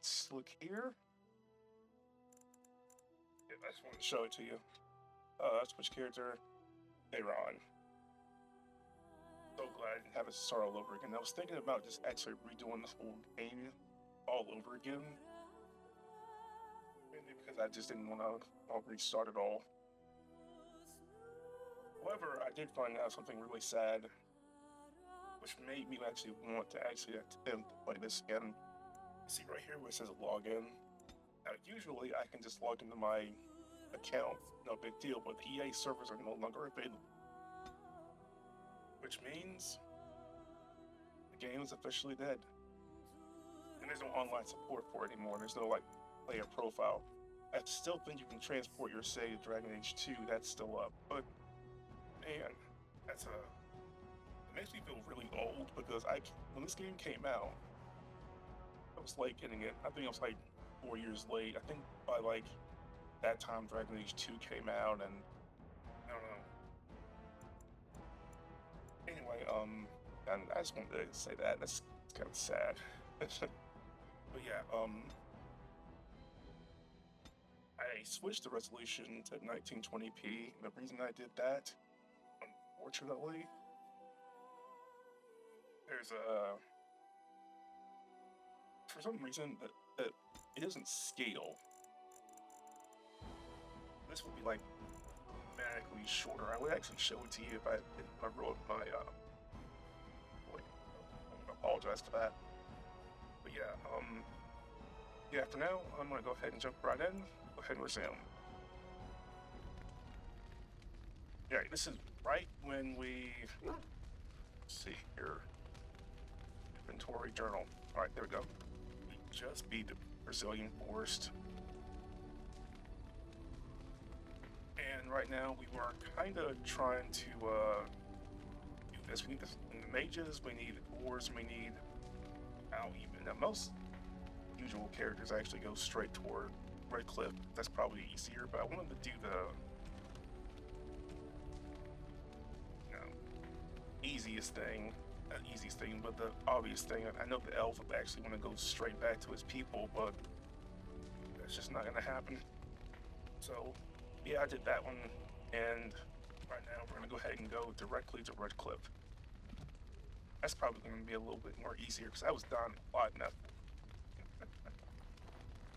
Let's look here. Yeah, I just want to show it to you. Switch character, Aaron. So glad I didn't have it start all over again. I was thinking about just actually redoing this whole game all over again. Mainly because I just didn't want to restart it all. However, I did find out something really sad, which made me actually want to attempt to play this again. See right here where it says login. Now usually I can just log into my account, no big deal, but the EA servers are no longer available. Which means the game is officially dead. And there's no online support for it anymore. There's no like player profile. I still think you can transport your save to Dragon Age 2, that's still up, but man, it makes me feel really old because when this game came out, I was late getting it. I think I was like 4 years late. I think by like that time Dragon Age 2 came out, and I don't know. Anyway, and I just wanted to say that. That's kind of sad. But yeah, I switched the resolution to 1920p. The reason I did that, unfortunately, there's for some reason that it doesn't scale. This would be like dramatically shorter. I would actually show it to you if I wrote my wait, I apologize for that. But yeah, for now I'm gonna go ahead and jump right in. Go ahead and resume. Yeah, this is right when we see here. Inventory journal. Alright, there we go. We just beat the Brazilian forest. And right now we were kind of trying to do this. We need the mages, we need dwarves, we need even. Now most usual characters actually go straight toward Redcliffe. That's probably easier, but I wanted to do the easiest thing. Not easiest thing, but the obvious thing. I know the elf would actually want to go straight back to his people, but that's just not gonna happen. So yeah, I did that one, and right now we're gonna go ahead and go directly to Redcliffe. That's probably gonna be a little bit more easier because I was down a lot enough.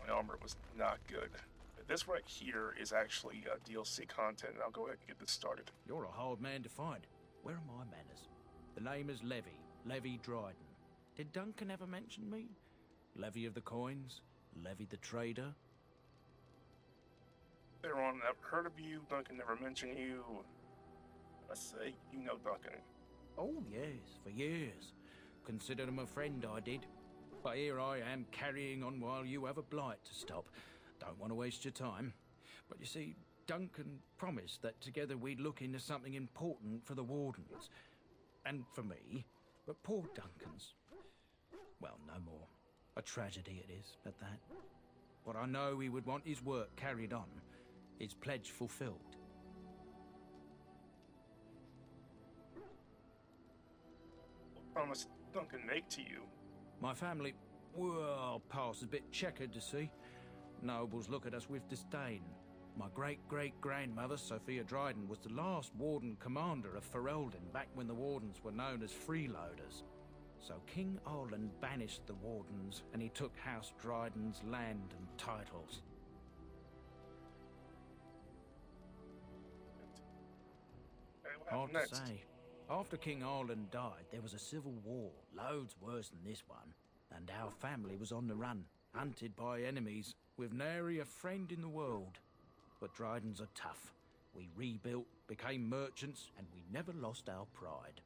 My armor was not good. This right here is actually DLC content, and I'll go ahead and get this started. You're a hard man to find. Where are my manners? The name is Levy Dryden. Did Duncan ever mention me? Levy of the coins? Levy the trader? Theron, I've heard of you. Duncan never mentioned you. Let's say you know Duncan. Oh yes, for years. Considered him a friend, I did. But here I am carrying on while you have a blight to stop. Don't want to waste your time. But you see, Duncan promised that together we'd look into something important for the Wardens. And for me. But poor Duncan's... well, no more. A tragedy it is, at that. But I know he would want his work carried on. His pledge fulfilled. What promise did Duncan make to you? My family, well, past a bit checkered to see. Nobles look at us with disdain. My great-great-grandmother, Sophia Dryden, was the last Warden commander of Ferelden back when the Wardens were known as freeloaders. So King Arlen banished the Wardens, and he took House Dryden's land and titles. Hard to say. After King Arlen died, there was a civil war, loads worse than this one, and our family was on the run, hunted by enemies, with nary a friend in the world. But Drydens are tough. We rebuilt, became merchants, and we never lost our pride.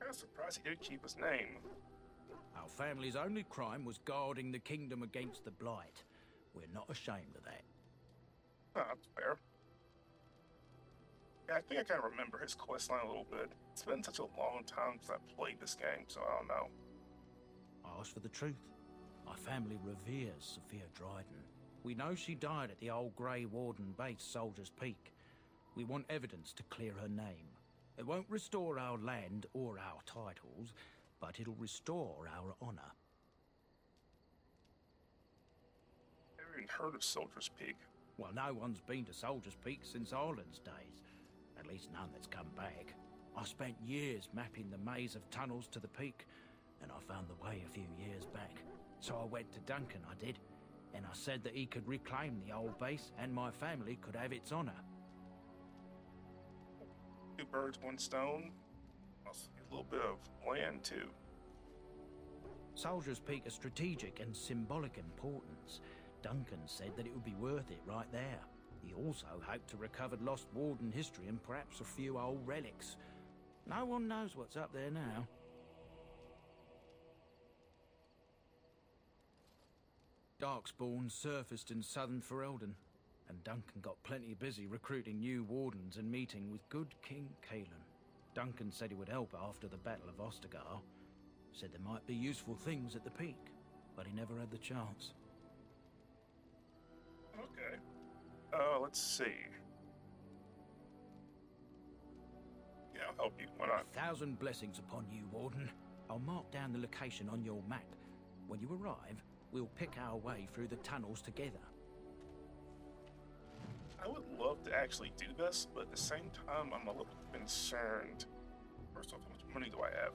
I'm surprised he did keep his name. Our family's only crime was guarding the kingdom against the blight. We're not ashamed of that. Oh, that's fair. Yeah, I think I kind of remember his questline a little bit. It's been such a long time since I played this game, so I don't know. Ask for the truth. My family reveres Sophia Dryden. We know she died at the old Grey Warden base, Soldier's Peak. We want evidence to clear her name. It won't restore our land or our titles, but it'll restore our honor. even heard of Soldier's Peak. Well, no one's been to Soldier's Peak since Ireland's days. At least none that's come back. I spent years mapping the maze of tunnels to the peak, and I found the way a few years back. So I went to Duncan, I did, and I said that he could reclaim the old base and my family could have its honour. Two birds, one stone. Also a little bit of land, too. Soldier's Peak is strategic and symbolic importance. Duncan said that it would be worth it right there. He also hoped to recover lost Warden history and perhaps a few old relics. No one knows what's up there now. Darkspawn surfaced in southern Ferelden, and Duncan got plenty busy recruiting new wardens and meeting with good King Caelan. Duncan said he would help after the Battle of Ostagar. Said there might be useful things at the peak, but he never had the chance. Okay. Let's see. Yeah, I'll help you. Why not? 1,000 blessings upon you, Warden. I'll mark down the location on your map. When you arrive, we'll pick our way through the tunnels together. I would love to actually do this, but at the same time, I'm a little concerned. First off, how much money do I have?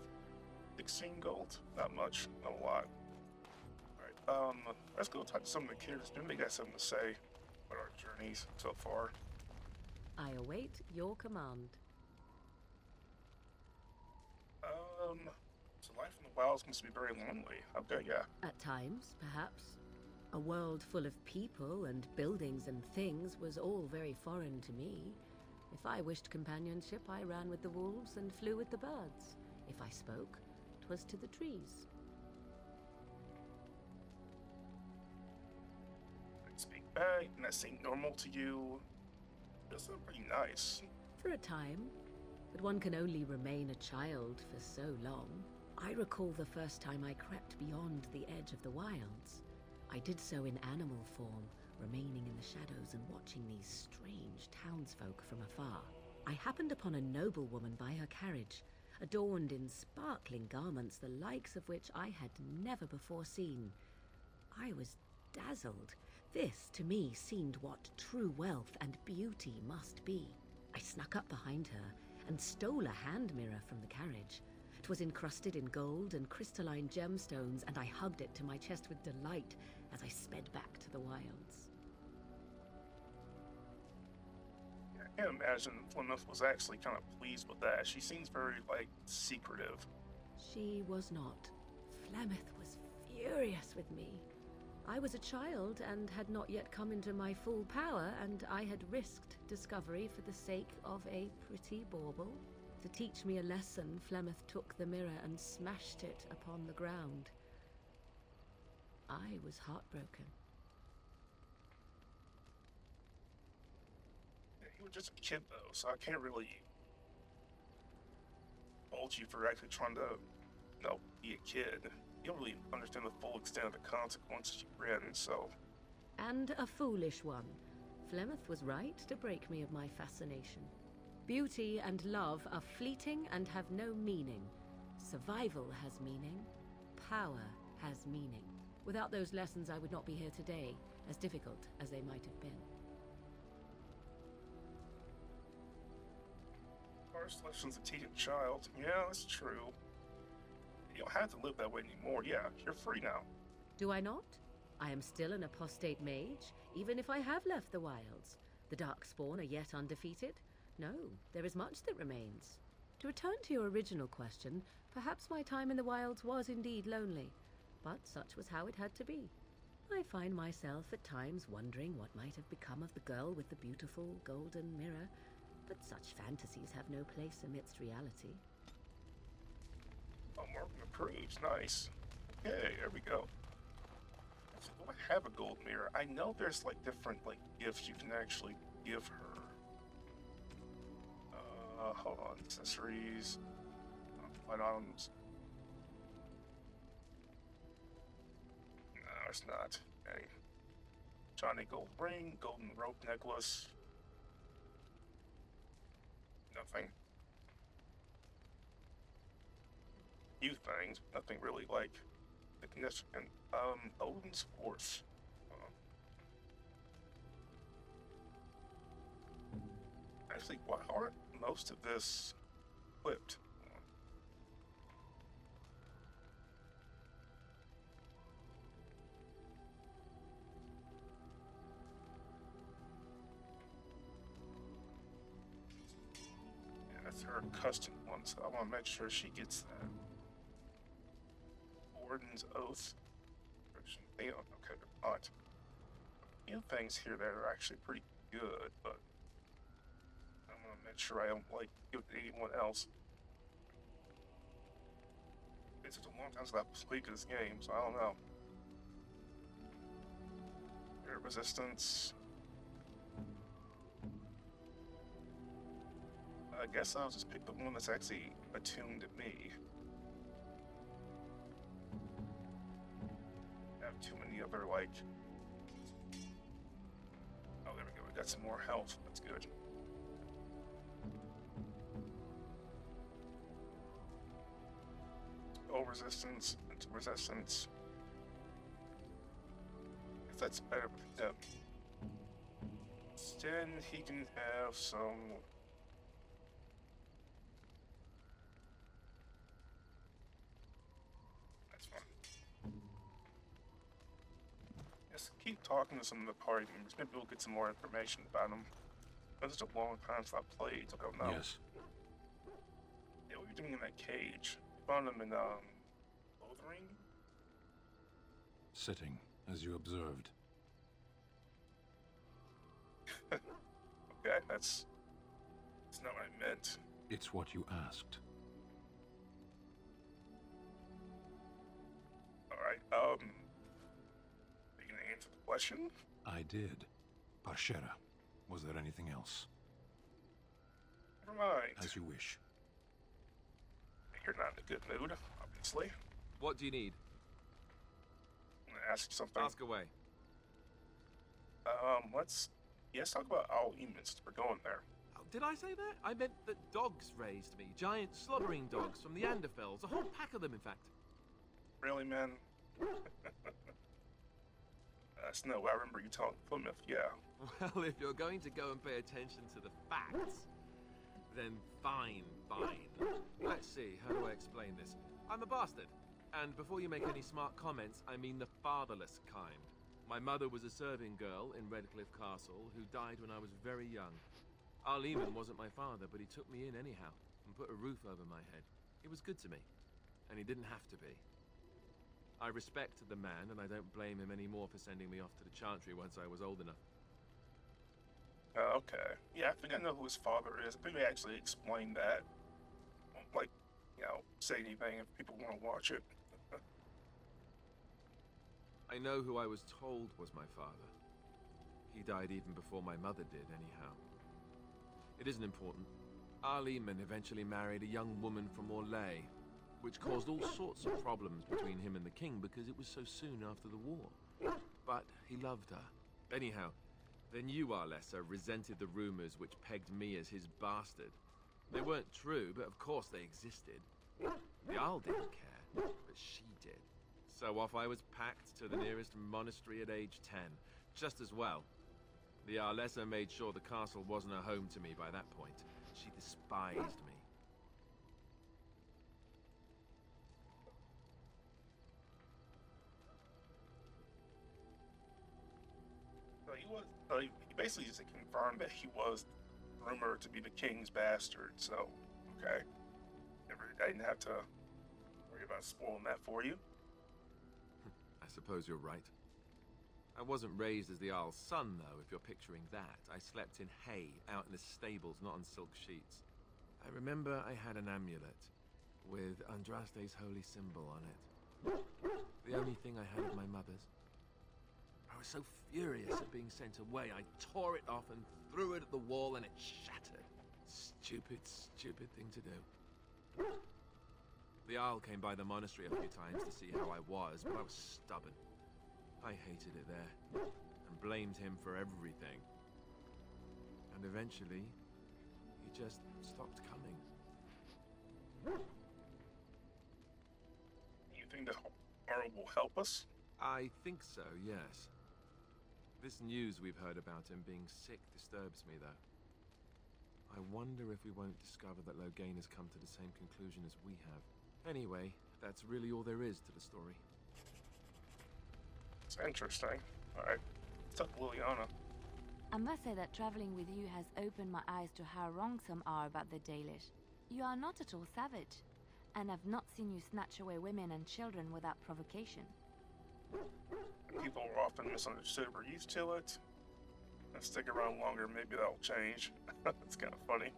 16 gold? Not much, not a lot. Alright, let's go talk to some of the characters. Maybe they got something to say about our journeys so far. I await your command. So life in the wilds must be very lonely. Okay, yeah. At times, perhaps. A world full of people and buildings and things was all very foreign to me. If I wished companionship, I ran with the wolves and flew with the birds. If I spoke, 'twas to the trees. I speak back, and that seemed normal to you. That's pretty nice. For a time, but one can only remain a child for so long. I recall the first time I crept beyond the edge of the wilds. I did so in animal form, remaining in the shadows and watching these strange townsfolk from afar. I happened upon a noblewoman by her carriage, adorned in sparkling garments the likes of which I had never before seen. I was dazzled. This, to me, seemed what true wealth and beauty must be. I snuck up behind her and stole a hand mirror from the carriage. It was encrusted in gold and crystalline gemstones, and I hugged it to my chest with delight as I sped back to the wilds. I can't imagine Plymouth was actually kind of pleased with that. She seems very, secretive. She was not. Flemeth was furious with me. I was a child and had not yet come into my full power, and I had risked discovery for the sake of a pretty bauble. To teach me a lesson, Flemeth took the mirror and smashed it upon the ground. I was heartbroken. You were just a kid, though, so I can't really fault you for actually trying to, be a kid. You don't really understand the full extent of the consequences you're in, so... And a foolish one. Flemeth was right to break me of my fascination. Beauty and love are fleeting and have no meaning. Survival has meaning. Power has meaning. Without those lessons, I would not be here today, as difficult as they might have been. First lessons to teach a child. Yeah, that's true. You don't have to live that way anymore. Yeah, you're free now. Do I not? I am still an apostate mage, even if I have left the wilds. The Darkspawn are yet undefeated. No, there is much that remains. To return to your original question, perhaps my time in the wilds was indeed lonely, but such was how it had to be. I find myself at times wondering what might have become of the girl with the beautiful golden mirror, but such fantasies have no place amidst reality. Oh, Morgan approves. Nice. Okay, there we go. So do I have a gold mirror? I know there's different gifts you can actually give her. Hold on. Accessories. Find items. No, it's not. Okay. Shiny gold ring, golden rope necklace. Nothing. Few things, nothing really significant. Odin's horse. Actually, why aren't most of this equipped? Yeah, that's her custom one, so I want to make sure she gets that. Warden's Oath. Okay, they're not. A few things here that are actually pretty good, but I'm gonna make sure I don't like give it to anyone else. It's just a long time since I've played this game, so I don't know. Air resistance. I guess I'll just pick the one that's actually attuned to me. I have too many other, like... Oh, there we go. We got some more health. That's good. Oh, resistance into resistance. I guess that's better with him. Instead, he can have some... That's fine. Just keep talking to some of the party members. Maybe we'll get some more information about them. It's just a long time since I played, so I don't know. Yes. Yeah, what are you doing in that cage? Found them in, Lothering? Sitting, as you observed. Okay, that's not what I meant. It's what you asked. Alright, are you gonna answer the question? I did. Parshera. Was there anything else? Never mind. As you wish. You're not in a good mood, obviously. What do you need? I'm gonna ask you something. Ask away. Let's talk about Al Emus. We're going there. Oh, did I say that? I meant that dogs raised me. Giant slobbering dogs from the Anderfells. A whole pack of them, in fact. Really, man? No, I remember you telling Plymouth, yeah. Well, if you're going to go and pay attention to the facts, then fine. Let's see, how do I explain this? I'm a bastard. And before you make any smart comments, I mean the fatherless kind. My mother was a serving girl in Redcliffe Castle who died when I was very young. Al Emus wasn't my father, but he took me in anyhow and put a roof over my head. He was good to me, and he didn't have to be. I respected the man, and I don't blame him anymore for sending me off to the Chantry once I was old enough. Okay. Yeah, I think I know who his father is. Maybe actually explain that. Like, say anything if people want to watch it. I know who I was told was my father. He died even before my mother did, anyhow. It isn't important. Al Emus eventually married a young woman from Orlais, which caused all sorts of problems between him and the king because it was so soon after the war. But he loved her. Anyhow, then you, Arlessa, resented the rumors which pegged me as his bastard. They weren't true, but of course they existed. The Arl didn't care, but she did. So off I was packed to the nearest monastery at age 10, just as well. The Arlessa made sure the castle wasn't a home to me by that point. She despised me. So he basically just confirmed that he was rumored to be the king's bastard, so, okay. I didn't have to worry about spoiling that for you. I suppose you're right. I wasn't raised as the Arl's son, though, if you're picturing that. I slept in hay, out in the stables, not on silk sheets. I remember I had an amulet with Andraste's holy symbol on it. The only thing I had of my mother's. I was so furious at being sent away, I tore it off and threw it at the wall and it shattered. Stupid thing to do. The Arl came by the monastery a few times to see how I was, but I was stubborn. I hated it there, and blamed him for everything. And eventually, he just stopped coming. You think the Arl will help us? I think so, yes. This news we've heard about him being sick disturbs me, though. I wonder if we won't discover that Loghain has come to the same conclusion as we have. Anyway, that's really all there is to the story. It's interesting. Alright, let's talk to Liliana. I must say that traveling with you has opened my eyes to how wrong some are about the Dalish. You are not at all savage, and I've not seen you snatch away women and children without provocation. People are often misunderstood or used to it. Let's stick around longer, maybe that'll change. That's kind of funny.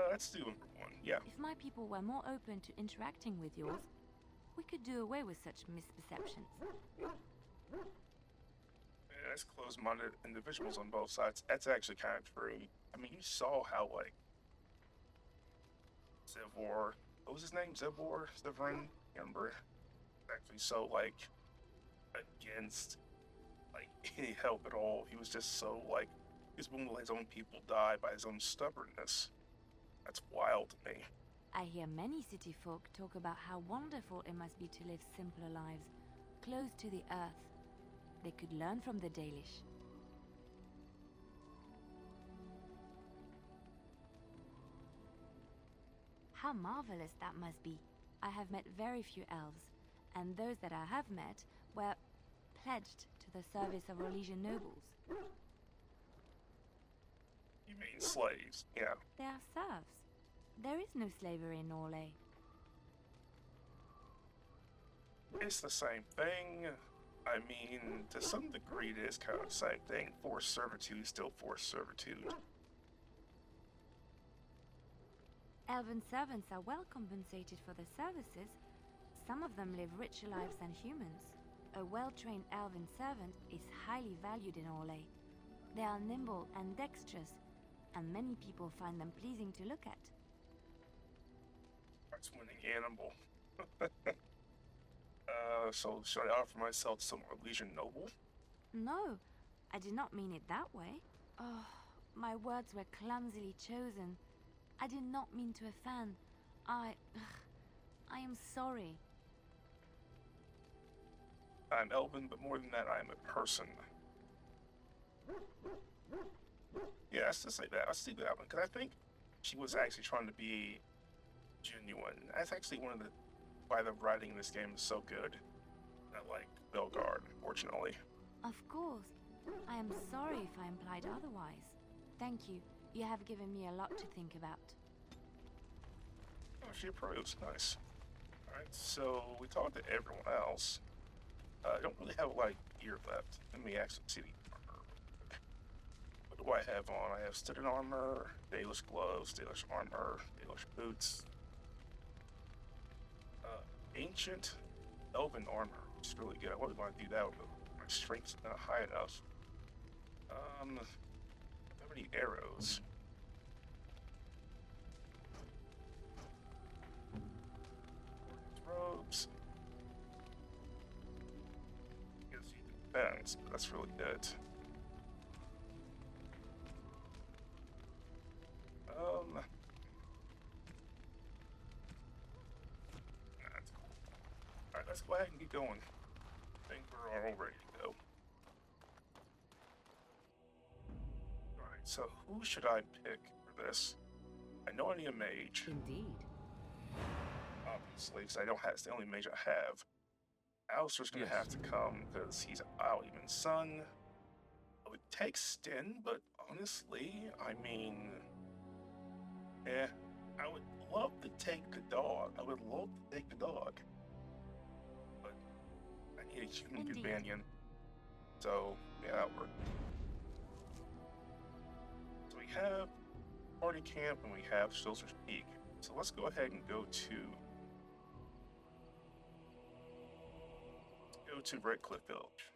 Let's do number one, yeah. If my people were more open to interacting with yours, we could do away with such misperceptions. Yeah, that's closed-minded individuals on both sides. That's actually kind of true. I mean, you saw how, like, Zivor, what was his name? Severin? Remember? Actually so, like, against, like, any help at all. He was just so, like, he's willing to let his own people die by his own stubbornness. That's wild to me. I hear many city folk talk about how wonderful it must be to live simpler lives, close to the earth. They could learn from the Dalish. How marvelous that must be. I have met very few elves, and those that I have met were pledged to the service of Orlesian nobles. You mean slaves? Yeah. They are serfs. There is no slavery in Orlais. It's the same thing. I mean, to some degree it is kind of the same thing. Forced servitude is still forced servitude. Elven servants are well compensated for their services. Some of them live richer lives than humans. A well-trained elven servant is highly valued in Orlais. They are nimble and dexterous, and many people find them pleasing to look at. That's winning animal. So should I offer myself to some Orlesian noble? No, I did not mean it that way. Oh, my words were clumsily chosen. I did not mean to offend. I am sorry. I'm Elven, but more than that, I am a person. Yeah, let's just say that. Let's do that one, because I think she was actually trying to be genuine. That's actually one of the why the writing in this game is so good. Not like Belgard, unfortunately. Of course. I am sorry if I implied otherwise. Thank you. You have given me a lot to think about. Oh, she approves. Nice. Alright, so we talked to everyone else. I don't really have a lot of gear left. Let me actually see the armor. What do I have on? I have student armor, Dalish gloves, Dalish armor, Dalish boots. Ancient Elven armor, which is really good. I wouldn't want to do that, but my strength's not high enough. How many arrows? Robes. Gives you defense, but that's really good. Alright, let's go ahead and get going. I think we're all ready to go. Alright, so who should I pick for this? I know I need a mage. Indeed. Obviously, because I don't have, it's the only mage I have. Alistair's gonna have to come because he's our even son. I would take Sten, but honestly, I mean, I would love to take the dog. I would love to take the dog. But I need a human Indeed. companion. So, yeah, that worked. So we have Party Camp and we have Stilzer's Peak. So let's go ahead and go to Redcliffe Village.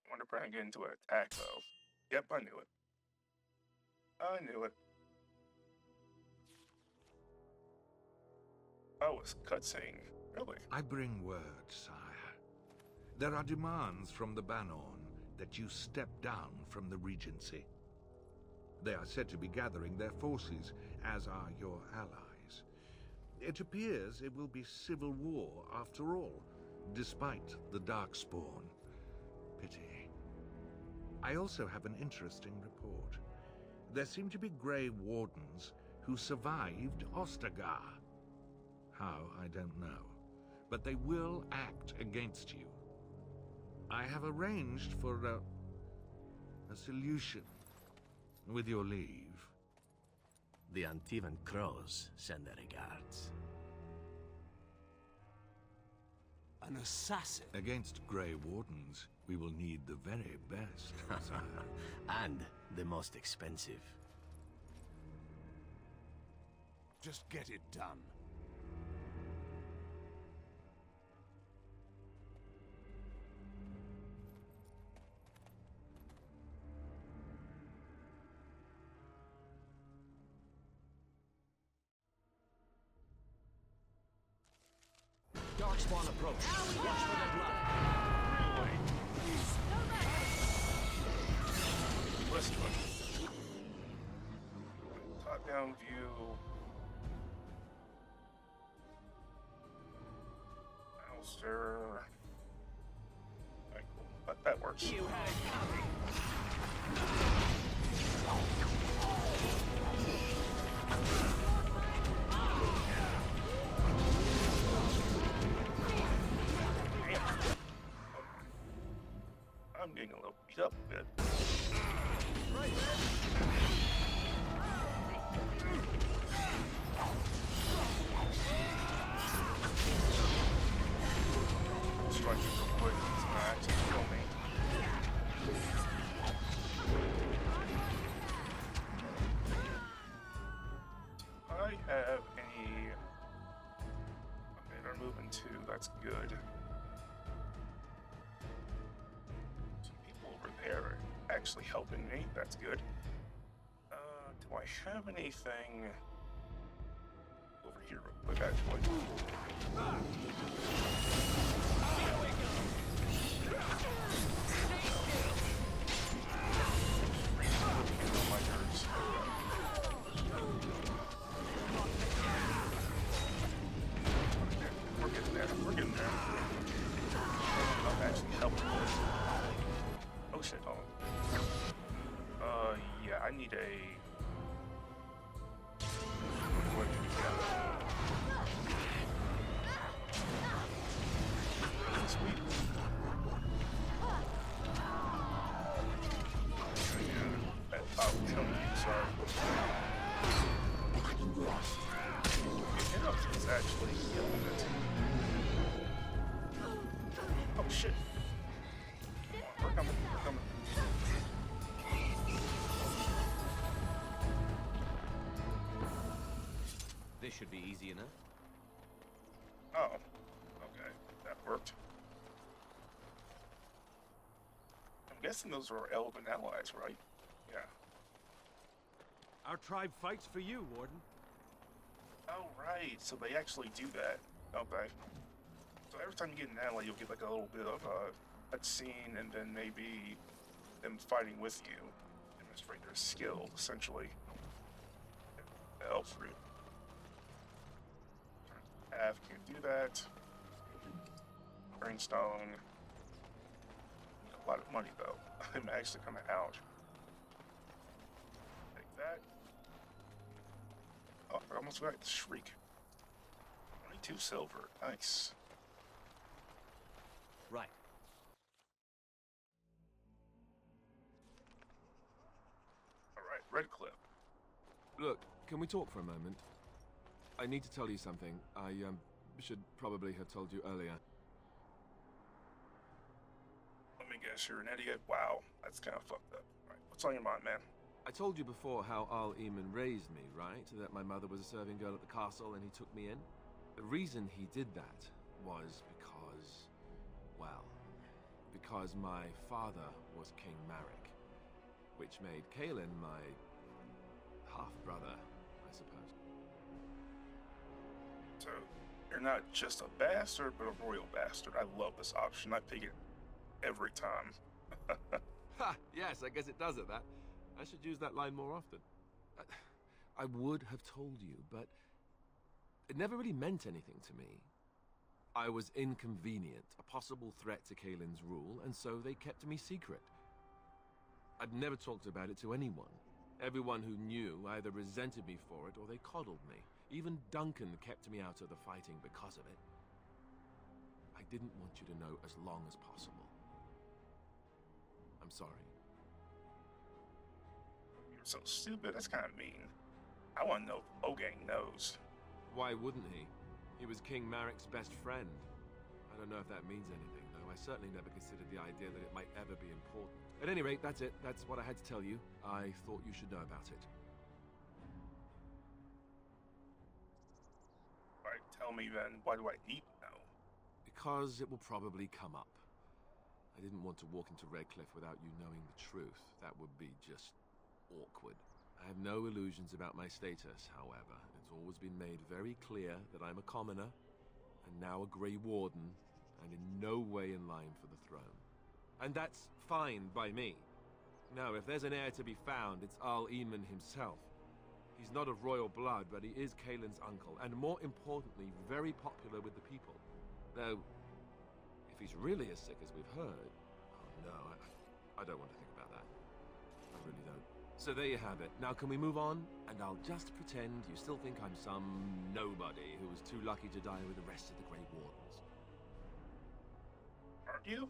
I wonder if I can get into an attack though. Yep, I knew it. I knew it. Oh, it's cutscene. Really? I bring word, sire. There are demands from the Banon that you step down from the Regency. They are said to be gathering their forces, as are your allies. It appears it will be civil war after all, despite the Darkspawn. Pity. I also have an interesting report. There seem to be Grey Wardens who survived Ostagar. How, I don't know. But they will act against you. I have arranged for a solution, with your leave. The Antivan Crows send their regards. An assassin? Against Grey Wardens, we will need the very best, sire. And the most expensive. Just get it done. Darkspawn approach. Watch for the blood. Really? Let's try. Top-down view. Mouser. Alright, cool. That works. You had it coming. I'm getting a little beat up a bit. Strike it real quick. It's gonna actually kill me. I have any. Okay, they're moving too. That's good. They're actually helping me. That's good. Do I have anything over here real quick, actually? My nerves. We're getting there. We're getting there. I'm actually helping. Oh shit, hold on. Yeah, I need a... What do we got? Sweet. I'll kill you, sorry. Hit up is actually killing it. Oh shit. We're coming, we're coming. This should be easy enough. Oh, okay, that worked. I'm guessing those are elven allies, right? Yeah. Our tribe fights for you, Warden. Oh, right, so they actually do that. Okay. So every time you get an ally, you'll get like a little bit of a scene, and then maybe them fighting with you, demonstrate their skill, essentially. The elf root. Av can't do that. Greenstone. A lot of money though. I'm actually coming out. Take that. Oh, I almost got the shriek. 22 silver. Nice. Right. Alright, Redcliffe. Look, can we talk for a moment? I need to tell you something. I should probably have told you earlier. Let me guess, you're an idiot? Wow, that's kind of fucked up. Right, what's on your mind, man? I told you before how Al Eamon raised me, right? That my mother was a serving girl at the castle and he took me in. The reason he did that was because, well, because my father was King Marek, which made Kaelin my half-brother, I suppose. So, you're not just a bastard, but a royal bastard. I love this option. I pick it every time. Ha! Yes, I guess it does it, that. I should use that line more often. I would have told you, but it never really meant anything to me. I was inconvenient, a possible threat to Kaelin's rule, and so they kept me secret. I'd never talked about it to anyone. Everyone who knew either resented me for it or they coddled me. Even Duncan kept me out of the fighting because of it. I didn't want you to know as long as possible. I'm sorry. You're so stupid. That's kind of mean. I want to know if Logang knows. Why wouldn't he? He was King Marek's best friend. I don't know if that means anything, though. I certainly never considered the idea that it might ever be important. At any rate, that's it. That's what I had to tell you. I thought you should know about it. Alright, tell me then, why do I need to know? Because it will probably come up. I didn't want to walk into Redcliffe without you knowing the truth. That would be just awkward. I have no illusions about my status, however. It's always been made very clear that I'm a commoner, and now a Grey Warden, and in no way in line for the throne. And that's fine by me. No, if there's an heir to be found, it's Arl Eamon himself. He's not of royal blood, but he is Kaelin's uncle, and more importantly, very popular with the people. Though, if he's really as sick as we've heard... Oh no, I don't want to think about that. I really don't. So there you have it. Now can we move on? And I'll just pretend you still think I'm some nobody who was too lucky to die with the rest of the Grey Wardens. Aren't you?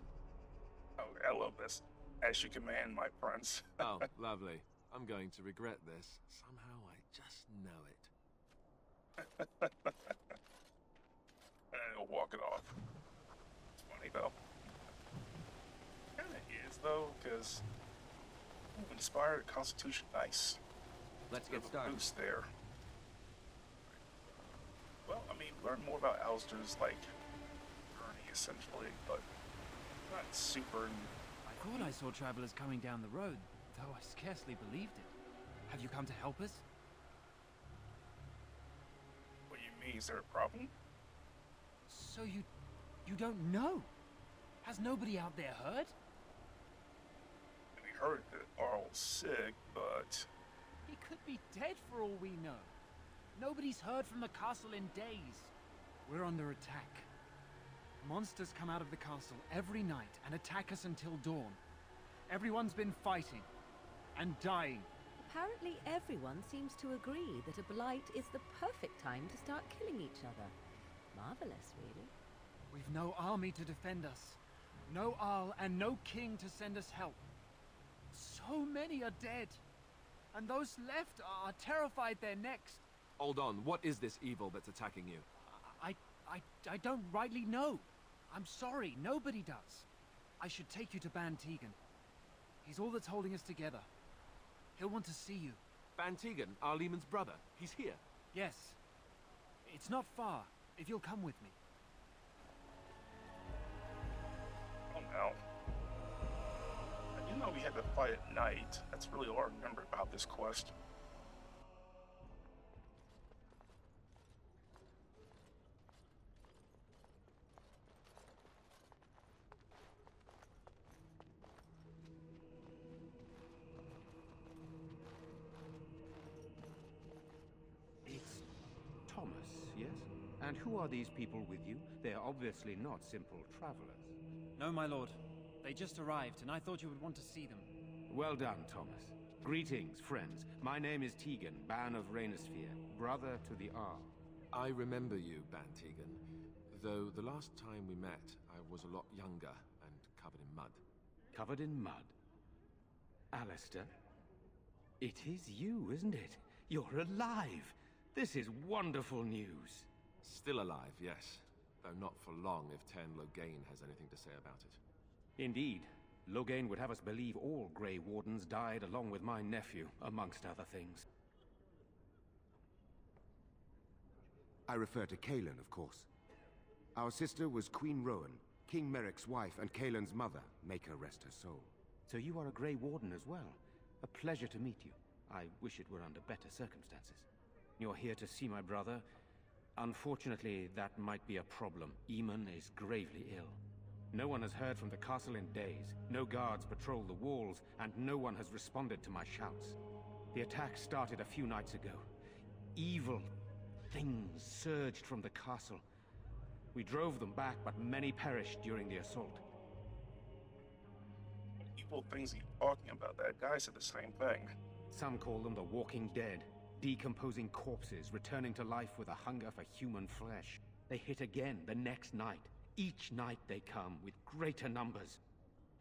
Oh, I love this. As you command, my prince. Oh, lovely. I'm going to regret this. Somehow I just know it. And he'll walk it off. It's funny, though. Kinda is, though, because... inspired Constitution, nice. Let's get started. Boost there. Well, I mean, learn more about Alistair's, like, journey, essentially, but not super... I thought I saw travelers coming down the road, though I scarcely believed it. Have you come to help us? What do you mean? Is there a problem? So you don't know? Has nobody out there heard? We heard that Arl's sick, but... He could be dead for all we know. Nobody's heard from the castle in days. We're under attack. Monsters come out of the castle every night and attack us until dawn. Everyone's been fighting and dying. Apparently everyone seems to agree that a blight is the perfect time to start killing each other. Marvelous, really. We've no army to defend us. No Arl and no king to send us help. So many are dead. And those left are terrified they're next. Hold on, what is this evil that's attacking you? I don't rightly know. I'm sorry, nobody does. I should take you to Ban Tegan. He's all that's holding us together. He'll want to see you. Ban Tegan, Arl Eamon's brother. He's here. Yes. It's not far, if you'll come with me. Oh no. I do know we had to fight at night. That's really all I remember about this quest. It's Thomas, yes? And who are these people with you? They are obviously not simple travelers. No, my lord. They just arrived, and I thought you would want to see them. Well done, Thomas. Greetings, friends. My name is Tegan, Ban of Rainersphere, brother to the Arl. I remember you, Ban Tegan. Though the last time we met, I was a lot younger and covered in mud. Covered in mud? Alistair? It is you, isn't it? You're alive! This is wonderful news. Still alive, yes. Though not for long if Ten Loghain has anything to say about it. Indeed. Loghain would have us believe all Grey Wardens died along with my nephew, amongst other things. I refer to Kaelin, of course. Our sister was Queen Rowan, King Merrick's wife and Kaelin's mother. Make her rest her soul. So you are a Grey Warden as well. A pleasure to meet you. I wish it were under better circumstances. You're here to see my brother. Unfortunately, that might be a problem. Eamon is gravely ill. No one has heard from the castle in days. No guards patrol the walls, and no one has responded to my shouts. The attack started a few nights ago. Evil things surged from the castle. We drove them back, but many perished during the assault. You evil things are you talking about? That guy said the same thing. Some call them the walking dead, decomposing corpses returning to life with a hunger for human flesh. They hit again the next night. Each night they come with greater numbers.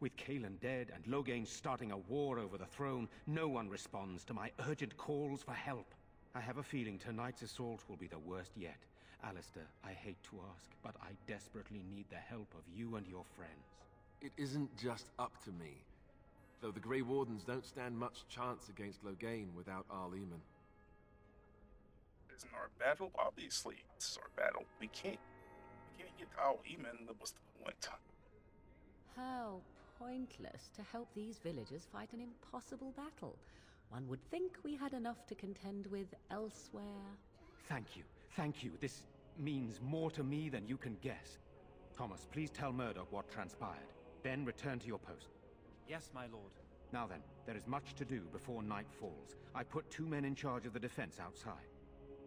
With Cailan dead and Loghain starting a war over the throne, no one responds to my urgent calls for help. I have a feeling tonight's assault will be the worst yet. Alistair, I hate to ask, but I desperately need the help of you and your friends. It isn't just up to me. Though the Grey Wardens don't stand much chance against Loghain without Arleman. Isn't our battle? Obviously, this is our battle. We can't get Arleman. What's the point? How pointless to help these villagers fight an impossible battle. One would think we had enough to contend with elsewhere. Thank you. Thank you. This means more to me than you can guess. Thomas, please tell Murdoch what transpired. Then return to your post. Yes, my lord. Now then, there is much to do before night falls. I put 2 men in charge of the defense outside.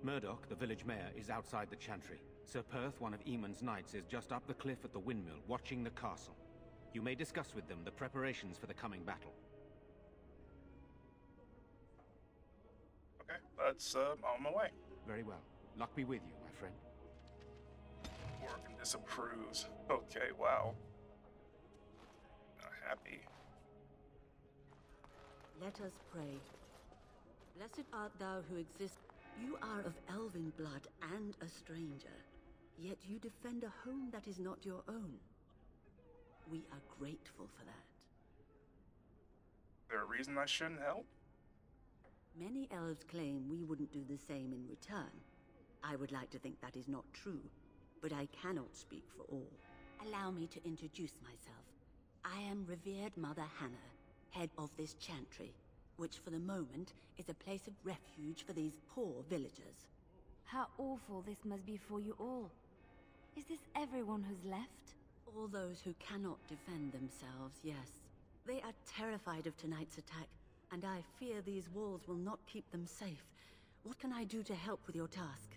Murdoch, the village mayor, is outside the chantry. Sir Perth, one of Eamon's knights, is just up the cliff at the windmill, watching the castle. You may discuss with them the preparations for the coming battle. Okay, that's on my way. Very well. Luck be with you, my friend. Morgan disapproves. Okay, wow. Not happy. Let us pray. Blessed art thou who exists. You are of elven blood and a stranger, yet you defend a home that is not your own. We are grateful for that. Is there a reason I shouldn't help? Many elves claim we wouldn't do the same in return. I would like to think that is not true, but I cannot speak for all. Allow me to introduce myself. I am revered Mother Hannah, head of this chantry, which for the moment is a place of refuge for these poor villagers. How awful this must be for you all. Is this everyone who's left? All those who cannot defend themselves, yes. They are terrified of tonight's attack, and I fear these walls will not keep them safe. What can I do to help with your task?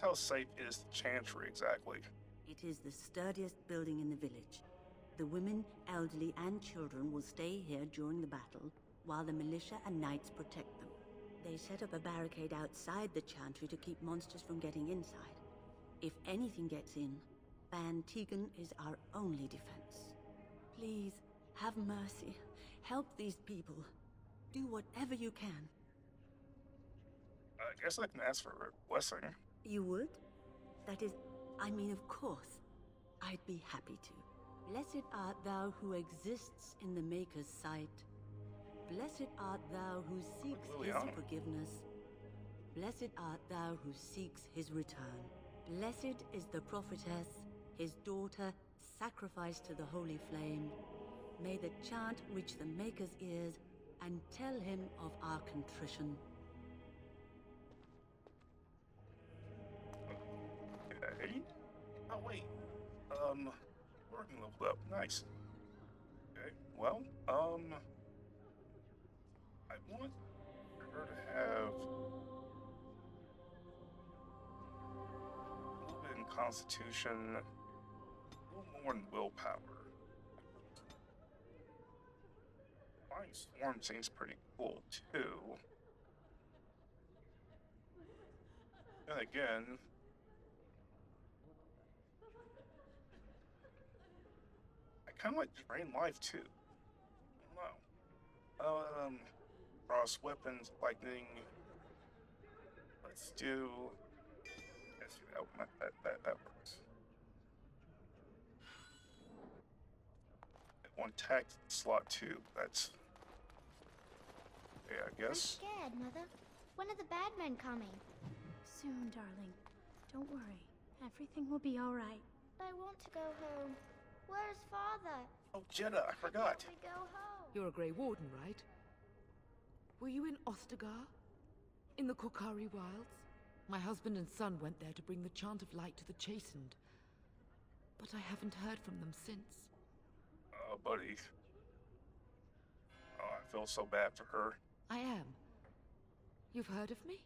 How safe is the chantry exactly? It is the sturdiest building in the village. The women, elderly, and children will stay here during the battle, while the militia and knights protect them. They set up a barricade outside the chantry to keep monsters from getting inside. If anything gets in, Ban Tegan is our only defense. Please, have mercy. Help these people. Do whatever you can. I guess I can ask for a blessing. You would? That is, I mean, of course. I'd be happy to. Blessed art thou who exists in the Maker's sight. Blessed art thou who seeks his forgiveness. Blessed art thou who seeks his return. Blessed is the prophetess, his daughter, sacrificed to the holy flame. May the chant reach the Maker's ears and tell him of our contrition. Okay. Oh, wait. Working leveled up. Nice. Okay, well, I want her to have a little bit in Constitution, a little more in willpower. Flying Swarm seems pretty cool, too. Then again, I kind of like Drain Life, too. I don't know. Cross weapons, lightning. Let's do. Let's do that works. One tag slot 2. That's. Yeah, I guess. I'm scared, Mother. When are the bad men coming? Soon, darling. Don't worry. Everything will be all right. I want to go home. Where's Father? Oh, Jeddah, I forgot. We go home. You're a Grey Warden, right? Were you in Ostagar? In the Korkari Wilds? My husband and son went there to bring the chant of light to the chastened. But I haven't heard from them since. Oh, buddy. Oh, I feel so bad for her. I am. You've heard of me?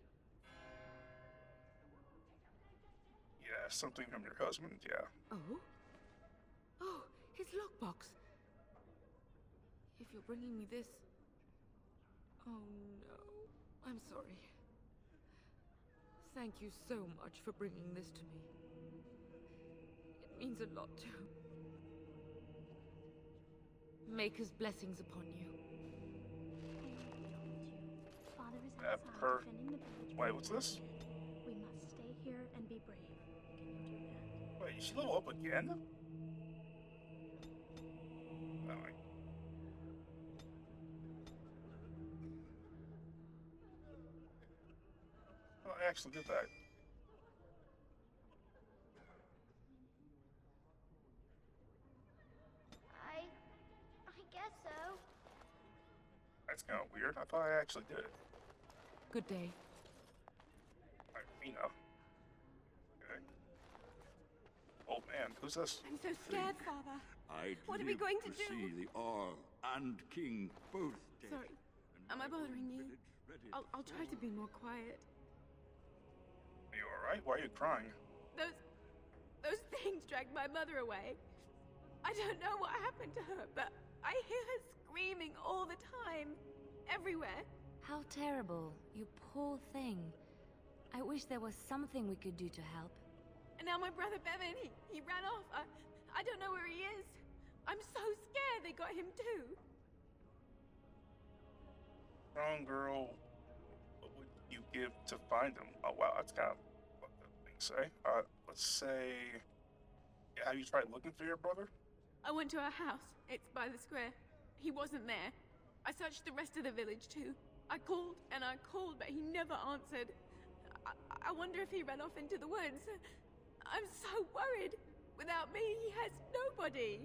Yeah, something from your husband, yeah. Oh? Oh, his lockbox. If you're bringing me this... Oh no, I'm sorry. Thank you so much for bringing this to me. It means a lot too. Maker's blessings upon you. Father is outside defending the village. Wait, what's this? We must stay here and be brave. Can you do that? Wait, she level up again? Alright. Oh, I actually did that. I guess so. That's kind of weird. I thought I actually did it. Good day. Irina. Okay. Old man, who's this? I'm so scared, Father. I'd What are we going to do? see the Arl and King both dead. Sorry. Am I bothering you? I'll try to be more quiet. Are you alright? Why are you crying? Those things dragged my mother away. I don't know what happened to her, but I hear her screaming all the time. Everywhere. How terrible. You poor thing. I wish there was something we could do to help. And now my brother Bevan, he ran off. I don't know where he is. I'm so scared they got him too. Strong girl, what would you give to find him? Oh wow, that's kind of what the things say. Let's say, have you tried looking for your brother? I went to our house. It's by the square. He wasn't there. I searched the rest of the village too. I called and I called, but he never answered. I wonder if he ran off into the woods. I'm so worried. Without me, he has nobody.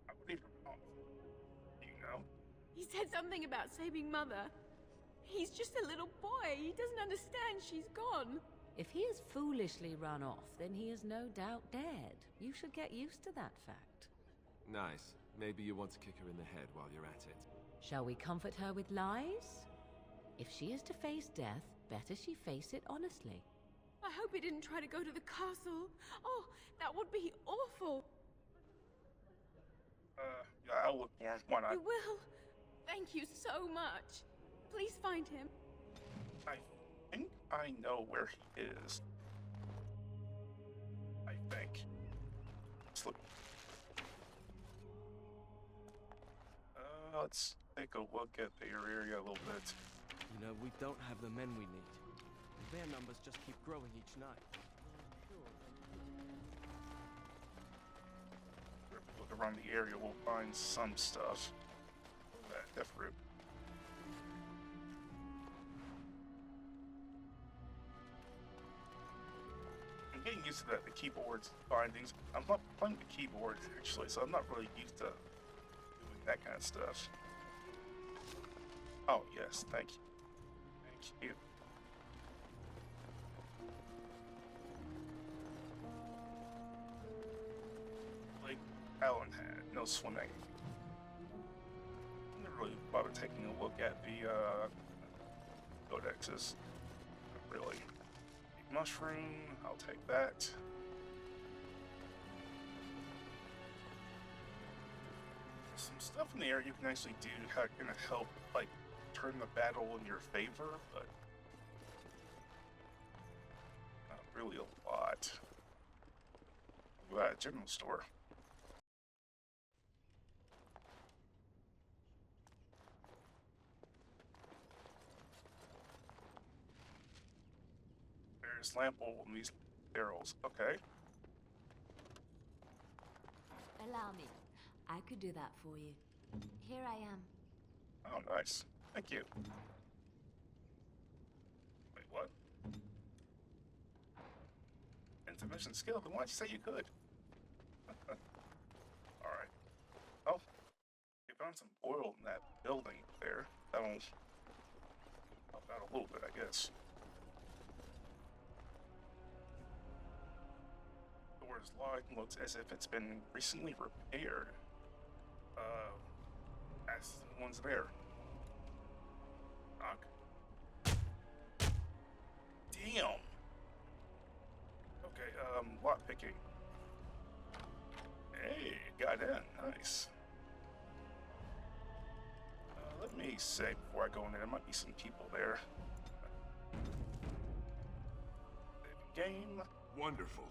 I would even know. Do you know? He said something about saving Mother. He's just a little boy. He doesn't understand she's gone. If he has foolishly run off, then he is no doubt dead. You should get used to that fact. Nice. Maybe you want to kick her in the head while you're at it. Shall we comfort her with lies? If she is to face death, better she face it honestly. I hope he didn't try to go to the castle. Oh, that would be awful. Yeah, I'll look for him. Why not? You will. Thank you so much. Please find him. I think I know where he is. I think. Let's look. Let's take a look at the area a little bit. You know, we don't have the men we need. Their numbers just keep growing each night. Look around the area, we'll find some stuff. That death root. I'm getting used to the keyboard's findings. I'm not playing the keyboards actually, so I'm not really used to doing that kind of stuff. Oh yes, thank you. Thank you. Like Alan had, no swimming. I never really bothered taking a look at the codexes. Not really. Mushroom, I'll take that. There's some stuff in the area you can actually do how can help, like, turn the battle in your favor, but not really a lot. That general store. There's lamp oil in these barrels. Okay. Allow me. I could do that for you. Here I am. Oh, nice. Thank you. Wait, what? Intervention skill? Then why'd you say you could? Alright. Oh. We found some oil in that building there. That'll help out a little bit, I guess. The door is locked and looks as if it's been recently repaired. As the one's there. Knock. Damn! Okay, lock picking. Hey, got in. Nice. Let me say before I go in there might be some people there. Game. Wonderful.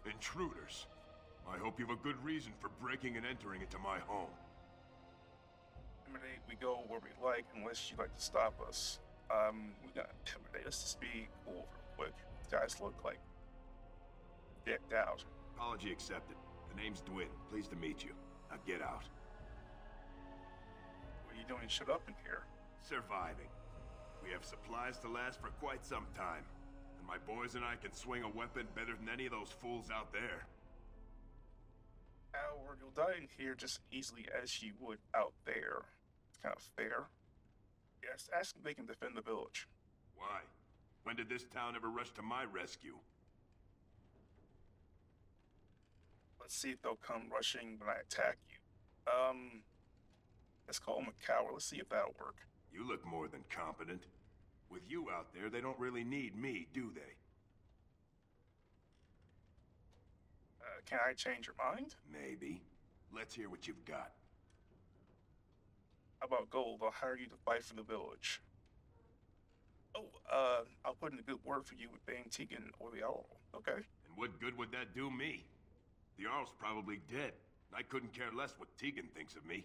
Intruders. I hope you have a good reason for breaking and entering into my home. Intimidate, we go where we like, unless you'd like to stop us. We gotta intimidate. Let's just be cool real quick. These guys look like decked out. Apology accepted. The name's Dwin. Pleased to meet you. Now get out. What are you doing? Shut up in here. Surviving. We have supplies to last for quite some time. And my boys and I can swing a weapon better than any of those fools out there. Howard, you'll die in here just easily as you would out there. It's kind of fair. Yes, ask if they can defend the village. Why? When did this town ever rush to my rescue? Let's see if they'll come rushing when I attack you. Let's call them a coward. Let's see if that'll work. You look more than competent. With you out there, they don't really need me, do they? Can I change your mind? Maybe. Let's hear what you've got. How about gold? I'll hire you to fight for the village. Oh, I'll put in a good word for you with Bane Tegan or the Owl. Okay. And what good would that do me? The Arl's probably dead. I couldn't care less what Tegan thinks of me.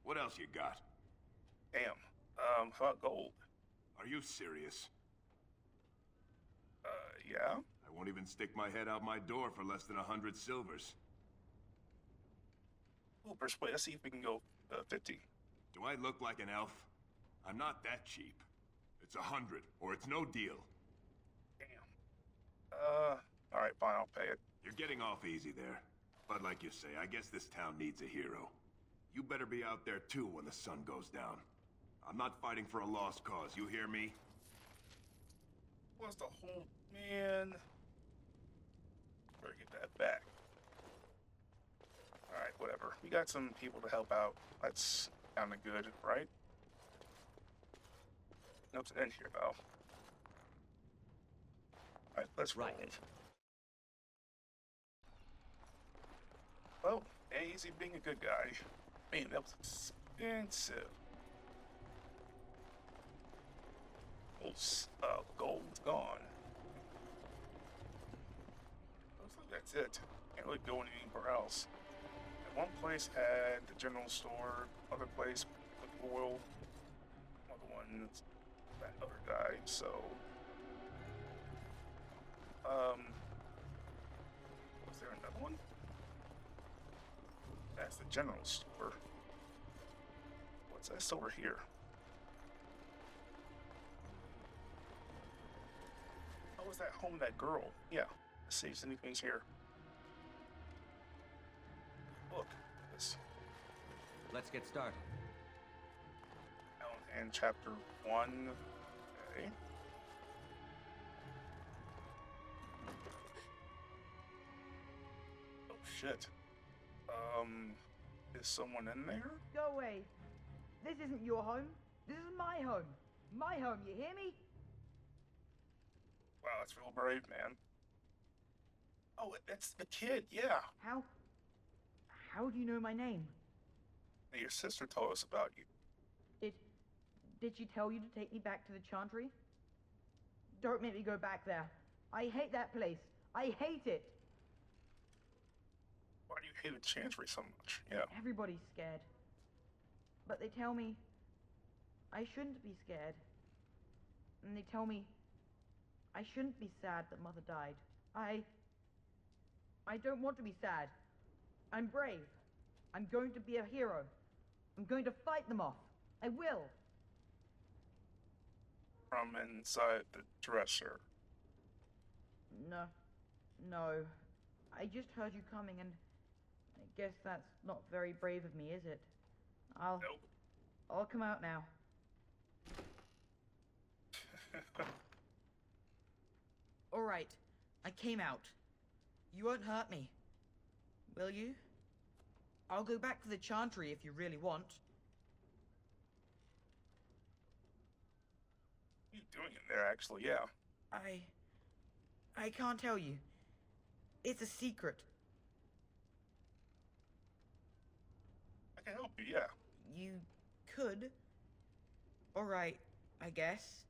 What else you got? Damn. How about gold? Are you serious? Yeah? I won't even stick my head out my door for less than 100 silvers. Ooh, persuade. Let's see if we can go 50. Do I look like an elf? I'm not that cheap. It's 100, or it's no deal. Damn. Alright, fine, I'll pay it. You're getting off easy there. But like you say, I guess this town needs a hero. You better be out there too when the sun goes down. I'm not fighting for a lost cause, you hear me? What's the whole... Man... Better get that back. Alright, whatever. We got some people to help out. That's kinda good, right? No to end here, though. Alright, let's roll. Well, easy being a good guy. Man, that was expensive. Gold's gone. Looks like that's it. Can't really go anywhere else. And one place had the general store, other place with oil, other one that other guy. So, was there another one? That's the general store. What's that over here? Oh, was that home of that girl? Yeah. Let's see if anything's here. Look, this. Let's get started. And chapter 1. Okay. Oh shit. Is someone in there? Go away. This isn't your home. This is my home. My home, you hear me? Wow, that's real brave, man. Oh, it's the kid, yeah. How do you know my name? Your sister told us about you. Did she tell you to take me back to the Chantry? Don't make me go back there. I hate that place. I hate it. Why do you hate the Chantry so much? Yeah. Everybody's scared. But they tell me I shouldn't be scared. And they tell me I shouldn't be sad that Mother died. I don't want to be sad. I'm brave. I'm going to be a hero. I'm going to fight them off. I will. From inside the dresser. No. I just heard you coming and I guess that's not very brave of me, is it? I'll come out now. All right, I came out. You won't hurt me, will you? I'll go back to the Chantry if you really want. What are you doing in there, actually? Yeah. I can't tell you. It's a secret. I can help you, yeah. You could. Alright, I guess.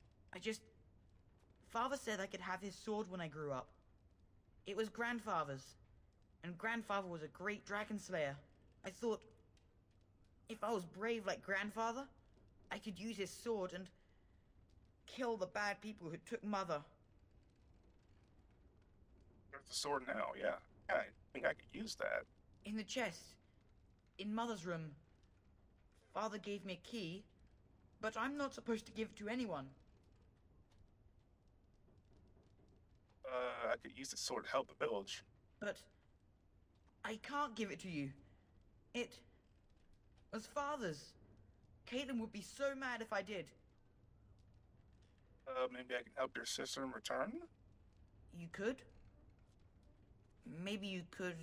Father said I could have his sword when I grew up. It was Grandfather's, and Grandfather was a great dragon slayer. I thought, if I was brave like Grandfather, I could use his sword and kill the bad people who took Mother. There's the sword now, yeah. I think I could use that. In the chest, in Mother's room. Father gave me a key, but I'm not supposed to give it to anyone. I could use the sword to help the village. But I can't give it to you. It was Father's. Caitlin would be so mad if I did. Maybe I can help your sister in return? You could? Maybe you could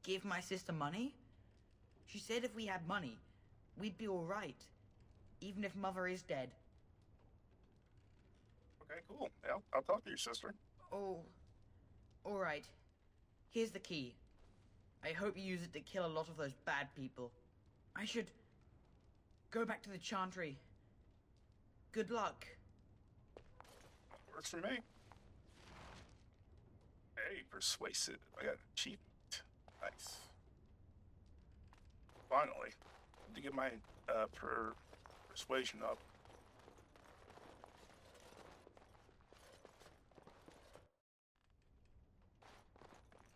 give my sister money? She said if we had money, we'd be alright. Even if Mother is dead. Okay, cool. Yeah, I'll talk to your sister. Oh, alright. Here's the key. I hope you use it to kill a lot of those bad people. I should go back to the Chantry. Good luck. Works for me. Hey, persuasive. I got an achievement. Nice. Finally. Need to get my persuasion up.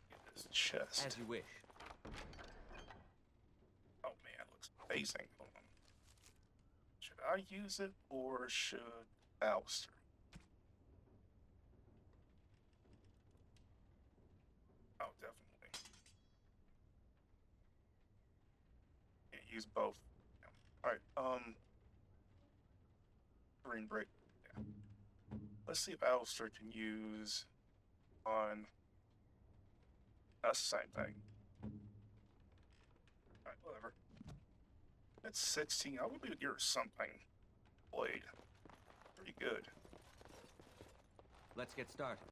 Get this chest. As you wish. Oh man, it looks amazing. Hold on. Should I use it or should Alistair? Oh, definitely. Can't use both. Alright, green brick. Yeah. Let's see if Alistair can use on that's the same thing. Alright, whatever. That's 16. I would be your something. Blade. Pretty good. Let's get started.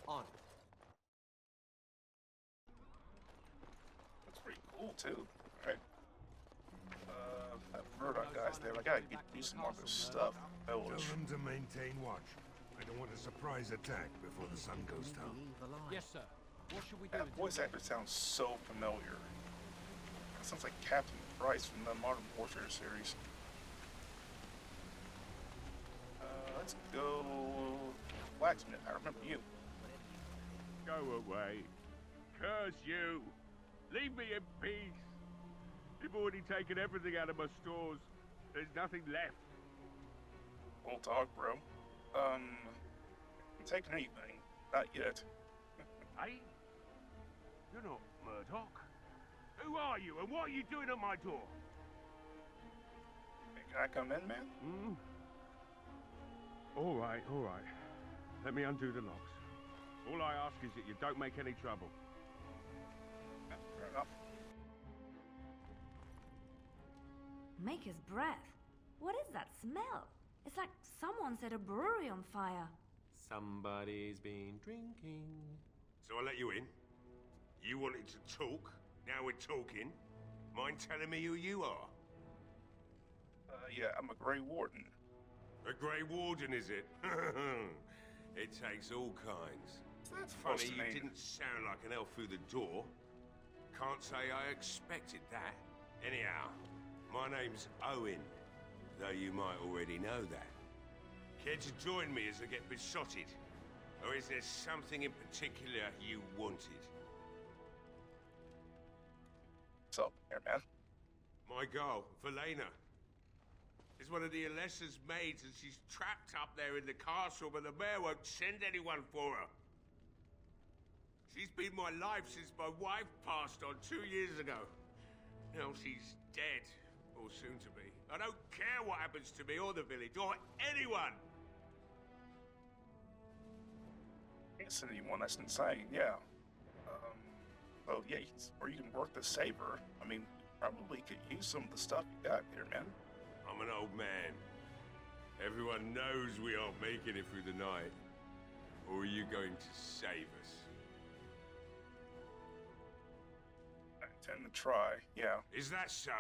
On. That's pretty cool too. Alright. That Murdoch guy's there. I gotta do some more of this stuff. Tell them to maintain watch. I don't want a surprise attack before the sun goes down. Yes, sir. What should we do? That voice actor sounds so familiar. It sounds like Captain Price from the Modern Warfare series. Let's go blacksmith. I remember you. Go away. Curse you. Leave me in peace. You've already taken everything out of my stores. There's nothing left. We'll talk, bro. Taking anything. Not yet. Hey? You're not Murdoch. Who are you and what are you doing at my door? Hey, can I come in, man? All right. Let me undo the locks. All I ask is that you don't make any trouble. Fair enough. Maker's breath. What is that smell? It's like someone set a brewery on fire. Somebody's been drinking. So I let you in. You wanted to talk. Now we're talking. Mind telling me who you are? Yeah, I'm a Grey Warden. A Grey Warden, is it? It takes all kinds. That's funny, you didn't sound like an elf through the door. Can't say I expected that. Anyhow, my name's Owen, though you might already know that. Care to join me as I get besotted? Or is there something in particular you wanted? What's up here, man? My girl, Valena, is one of the Alessa's maids, and she's trapped up there in the castle, but the mayor won't send anyone for her. She's been my life since my wife passed on 2 years ago. Now she's dead, or soon to be. I don't care what happens to me or the village, or anyone! Can't send anyone, that's insane, yeah. Oh yeah, or you can work the saber. I mean, probably could use some of the stuff you got here, man. I'm an old man. Everyone knows we aren't making it through the night. Or are you going to save us? tend to try, yeah. Is that so?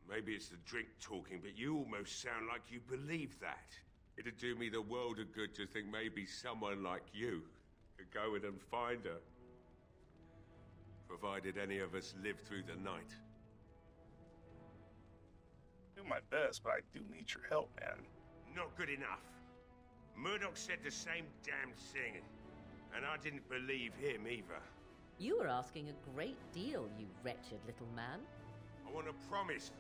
Maybe it's the drink talking, but you almost sound like you believe that. It'd do me the world of good to think maybe someone like you could go in and find her. Provided any of us live through the night. Do my best, but I do need your help, man. Not good enough. Murdoch said the same damn thing, and I didn't believe him either. You were asking a great deal, you wretched little man. I want a promise.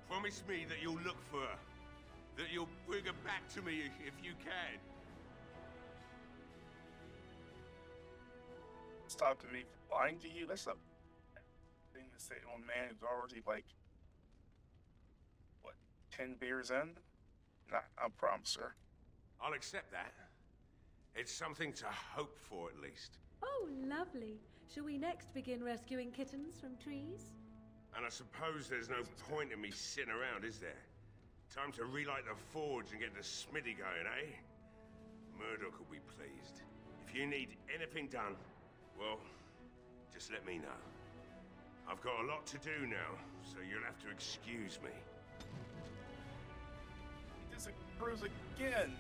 Promise me that you'll look for her. That you'll bring her back to me if you can. Stop me from lying to you? That's a thing to say to a man who's already, like, what, 10 beers in? Nah, I promise, sir. I'll accept that. It's something to hope for, at least. Oh, lovely. Shall we next begin rescuing kittens from trees? And I suppose there's no point in me sitting around, is there? Time to relight the forge and get the smithy going, eh? Murdoch will be pleased. If you need anything done, well, just let me know. I've got a lot to do now, so you'll have to excuse me. He disapproves again.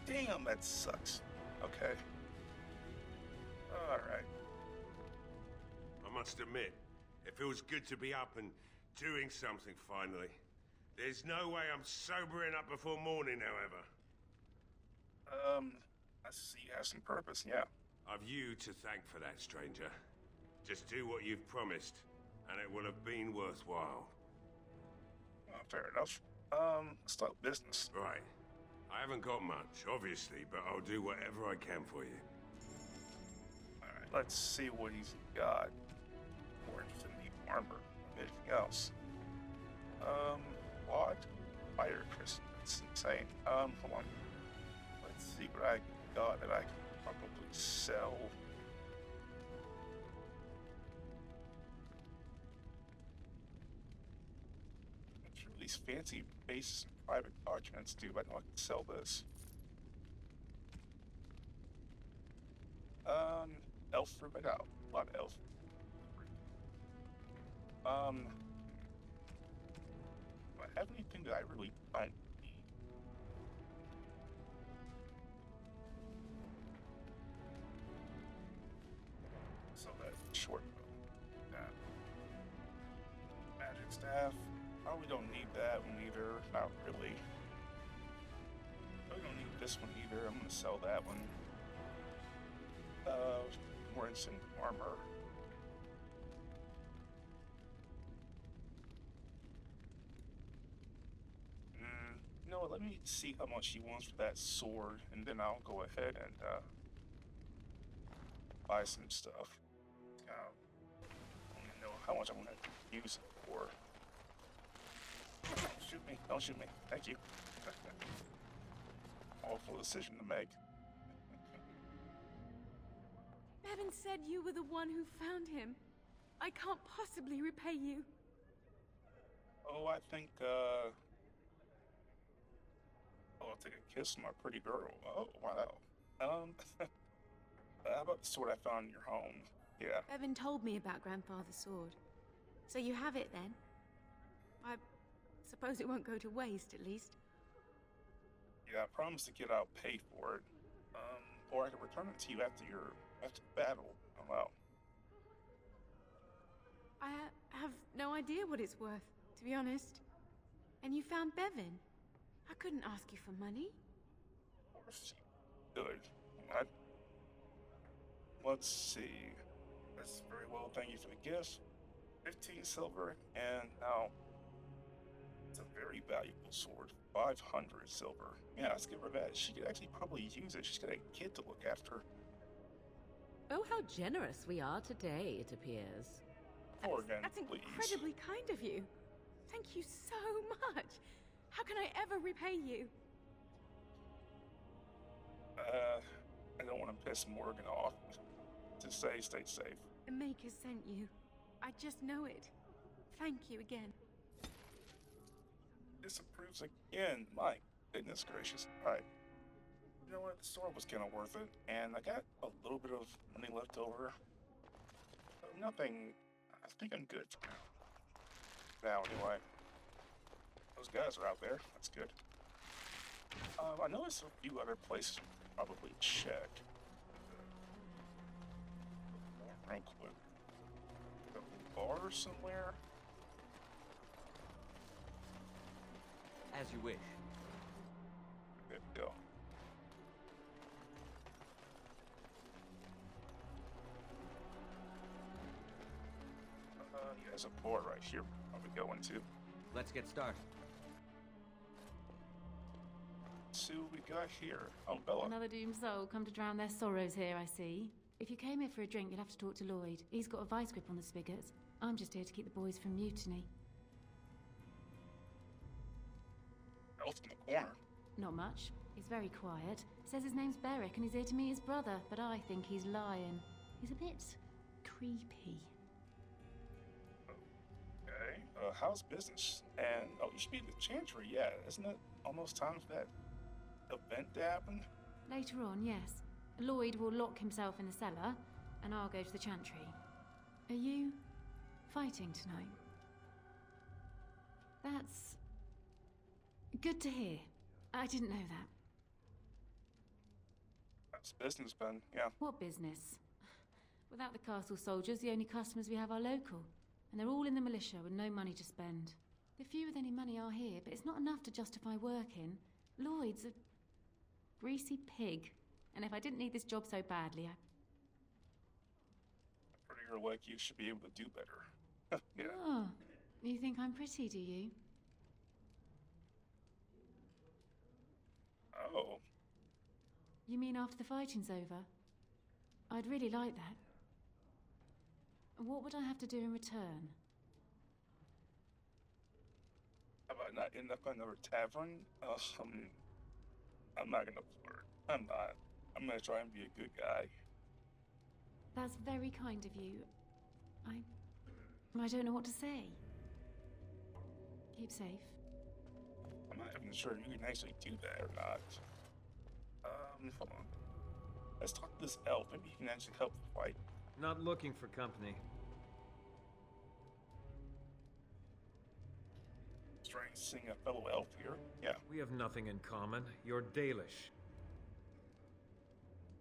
Damn, that sucks. Okay. Alright. I must admit, it feels good to be up and doing something finally. There's no way I'm sobering up before morning, however. I see you have some purpose, yeah. I've you to thank for that, stranger. Just do what you've promised, and it will have been worthwhile. Fair enough. Let's talk business. Right. I haven't got much, obviously, but I'll do whatever I can for you. Alright, let's see what he's got. More interested in the armor than anything else. What? Fire crystal. That's insane. Hold on. Let's see what I got that I can probably sell. I'm sure these fancy bases and private documents do, but I know I can sell this. Elf fruit out. A lot of elf fruit. Do I have anything that I really don't need? So that short bow. That magic staff. Probably don't need that one either. Not really. Probably don't need this one either. I'm gonna sell that one. More instant armor. You know what, let me see how much he wants for that sword, and then I'll go ahead and buy some stuff. I don't even know how much I'm gonna use it for. Don't shoot me, don't shoot me. Thank you. Awful decision to make. Bevan said you were the one who found him. I can't possibly repay you. Oh, I think, oh, I'll take a kiss from my pretty girl. Oh, wow. How about the sword I found in your home? Yeah. Bevan told me about Grandfather's sword. So you have it then? I suppose it won't go to waste, at least. Yeah, I promised to get out paid for it. Or I can return it to you after the battle. Oh, wow. I have no idea what it's worth, to be honest. And you found Bevan. I couldn't ask you for money. Of course you could. Let's see. That's very well. Thank you for the gift. 15 silver, and now it's a very valuable sword. 500 silver. Yeah, let's give her that. She could actually probably use it. She's got a kid to look after. Oh, how generous we are today, it appears. Morgan, That's please. incredibly kind of you. Thank you so much. How can I ever repay you? I don't want to piss Morgan off. Just say, stay safe. The Maker sent you. I just know it. Thank you again. Disapproves again. My goodness gracious. Alright. You know what? The sword was kind of worth it, and I got a little bit of money left over. nothing. I think I'm good for now. Now, anyway. Those guys are out there. That's good. I know there's a few other places we could probably check. Real quick. A bar somewhere? As you wish. There we go. Yeah, there's a bar right here. I'll be going to. Let's get started. Let's see what we got here. Oh, Bella. Another doomed soul come to drown their sorrows here, I see. If you came here for a drink, you'll have to talk to Lloyd. He's got a vice grip on the spigots. I'm just here to keep the boys from mutiny. Elf in the corner. Not much. He's very quiet. Says his name's Beric and he's here to meet his brother, but I think he's lying. He's a bit creepy. Okay. How's business? And, oh, you should be in the chantry, yeah. Isn't it almost time for that event to happen? Later on, yes. Lloyd will lock himself in the cellar, and I'll go to the chantry. Are you fighting tonight? That's good to hear. I didn't know that. That's business, Ben, yeah. What business? Without the castle soldiers, the only customers we have are local. And they're all in the militia with no money to spend. The few with any money are here, but it's not enough to justify working. Lloyd's a greasy pig. And if I didn't need this job so badly, A prettier like you should be able to do better. Yeah. Oh, you think I'm pretty, do you? Oh. You mean after the fighting's over? I'd really like that. What would I have to do in return? How about not end up in another tavern? I'm not gonna flirt. I'm not. I'm gonna try and be a good guy. That's very kind of you. I don't know what to say. Keep safe. I'm not even sure you can actually do that or not. Hold on. Let's talk to this elf. Maybe he can actually help the fight. Not looking for company. Strange seeing a fellow elf here. Yeah. We have nothing in common. You're Dalish.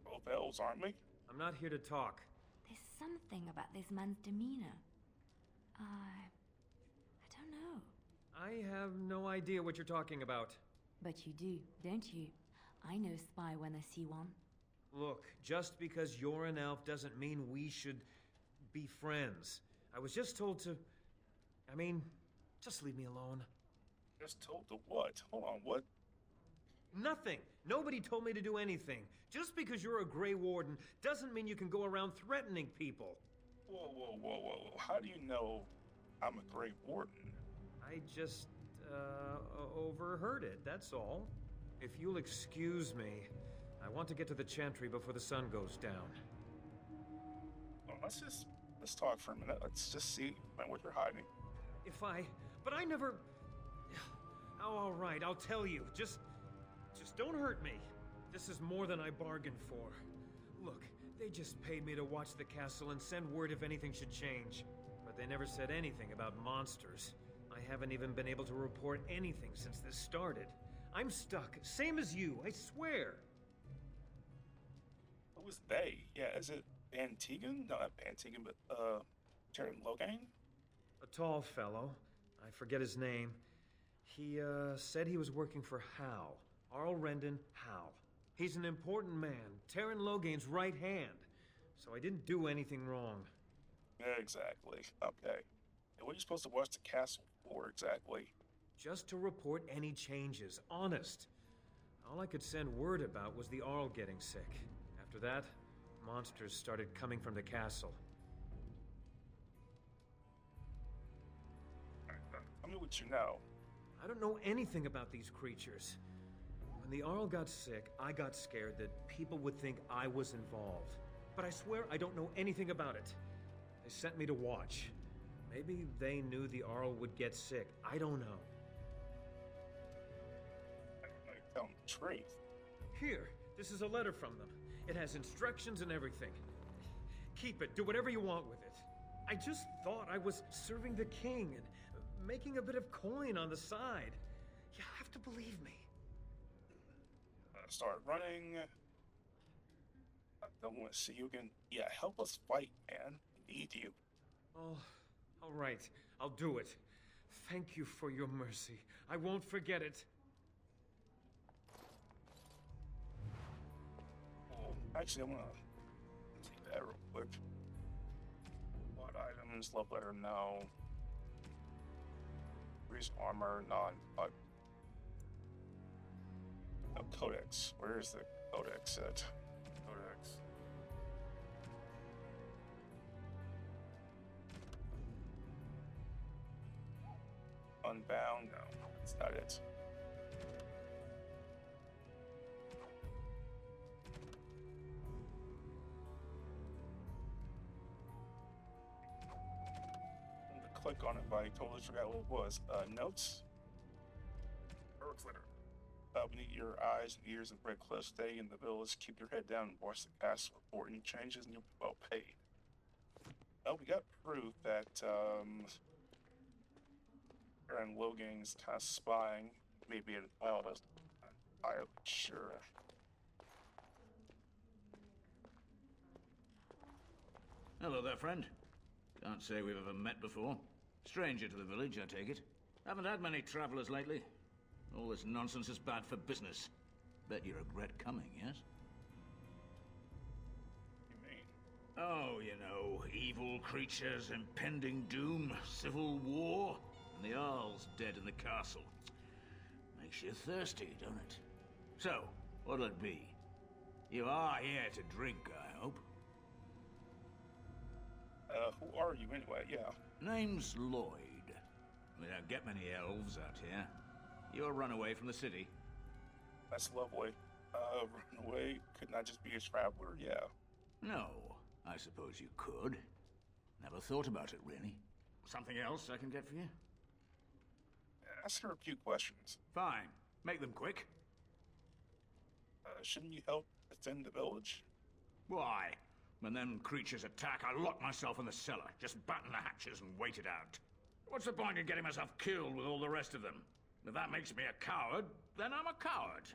Both elves, aren't we? I'm not here to talk. There's something about this man's demeanor. I don't know. I have no idea what you're talking about. But you do, don't you? I know spy when I see one. Look, just because you're an elf doesn't mean we should be friends. I was just told to... I mean, just leave me alone. Just told to what? Hold on, what? Nothing. Nobody told me to do anything. Just because you're a Grey Warden doesn't mean you can go around threatening people. Whoa, whoa, whoa, whoa. How do you know I'm a Grey Warden? I just, overheard it, that's all. If you'll excuse me, I want to get to the chantry before the sun goes down. Well, let's talk for a minute. Let's just see what you're hiding. But I never... Oh, all right, I'll tell you. Just don't hurt me. This is more than I bargained for. Look, they just paid me to watch the castle and send word if anything should change. But they never said anything about monsters. I haven't even been able to report anything since this started. I'm stuck, same as you, I swear. Who was they? Yeah, is it Van Tegan? No, not Van Tegan, but, Terran Logain? A tall fellow. I forget his name. He, said he was working for Hal. Arl Rendon Hal. He's an important man, Terran Logain's right hand. So I didn't do anything wrong. Yeah, exactly. Okay. And what are you supposed to watch the castle for, exactly? Just to report any changes, honest. All I could send word about was the Arl getting sick. After that, monsters started coming from the castle. Tell me what you know. I don't know anything about these creatures. When the Arl got sick, I got scared that people would think I was involved. But I swear I don't know anything about it. They sent me to watch. Maybe they knew the Arl would get sick. I don't know. I tell them the truth. Here, this is a letter from them. It has instructions and everything. Keep it. Do whatever you want with it. I just thought I was serving the king and making a bit of coin on the side. You have to believe me. Start running. I don't want to see you again. Yeah, help us fight, man. We need you. Oh, all right. I'll do it. Thank you for your mercy. I won't forget it. Oh, actually, I'm gonna take that real quick. What items? Love letter, no. Increase armor, none. But no, codex. Where is the codex at? Codex. Unbound? No, that's not it. I'm gonna click on it, but I totally forgot what it was. Notes? Eric's letter. We need your eyes and ears and Redcliffe. Stay in the village, keep your head down, and watch the castle. Report any changes, and you'll be well paid. Well, we got proof that, Aaron Logan's kind of spying. Maybe an eldest. I'm not entirely sure. Hello there, friend. Can't say we've ever met before. Stranger to the village, I take it. Haven't had many travelers lately. All this nonsense is bad for business. Bet you regret coming, yes? You mean? Oh, you know, evil creatures, impending doom, civil war, and the Earl's dead in the castle. Makes you thirsty, don't it? So, what'll it be? You are here to drink, I hope. Who are you anyway? Yeah. Name's Lloyd. We don't get many elves out here. You'll run away from the city. That's lovely. Run away? Couldn't I just be a traveler? Yeah. No, I suppose you could. Never thought about it, really. Something else I can get for you? Ask her a few questions. Fine. Make them quick. Shouldn't you help defend the village? Why? When them creatures attack, I lock myself in the cellar. Just batten the hatches and wait it out. What's the point in getting myself killed with all the rest of them? If that makes me a coward, then I'm a coward.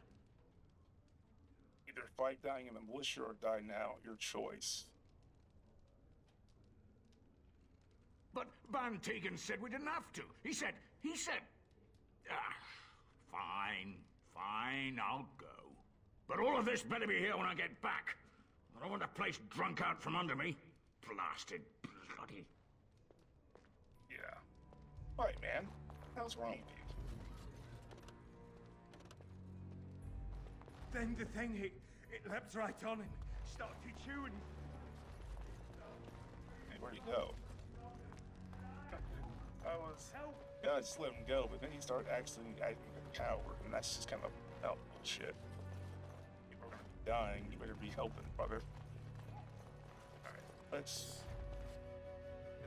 Either fight dying in the militia or die now. Your choice. But Van Tegan said we didn't have to. He said... Fine, I'll go. But all of this better be here when I get back. I don't want the place drunk out from under me. Blasted bloody... Yeah. Right, man. How's wrong with you? Then the thing, it leapt right on and started chewing. Hey, where'd he go? I was... Yeah, I just let him go, but then he started acting like a coward, and that's just kind of bullshit. People are gonna be dying, you better be helping, brother. Alright, there's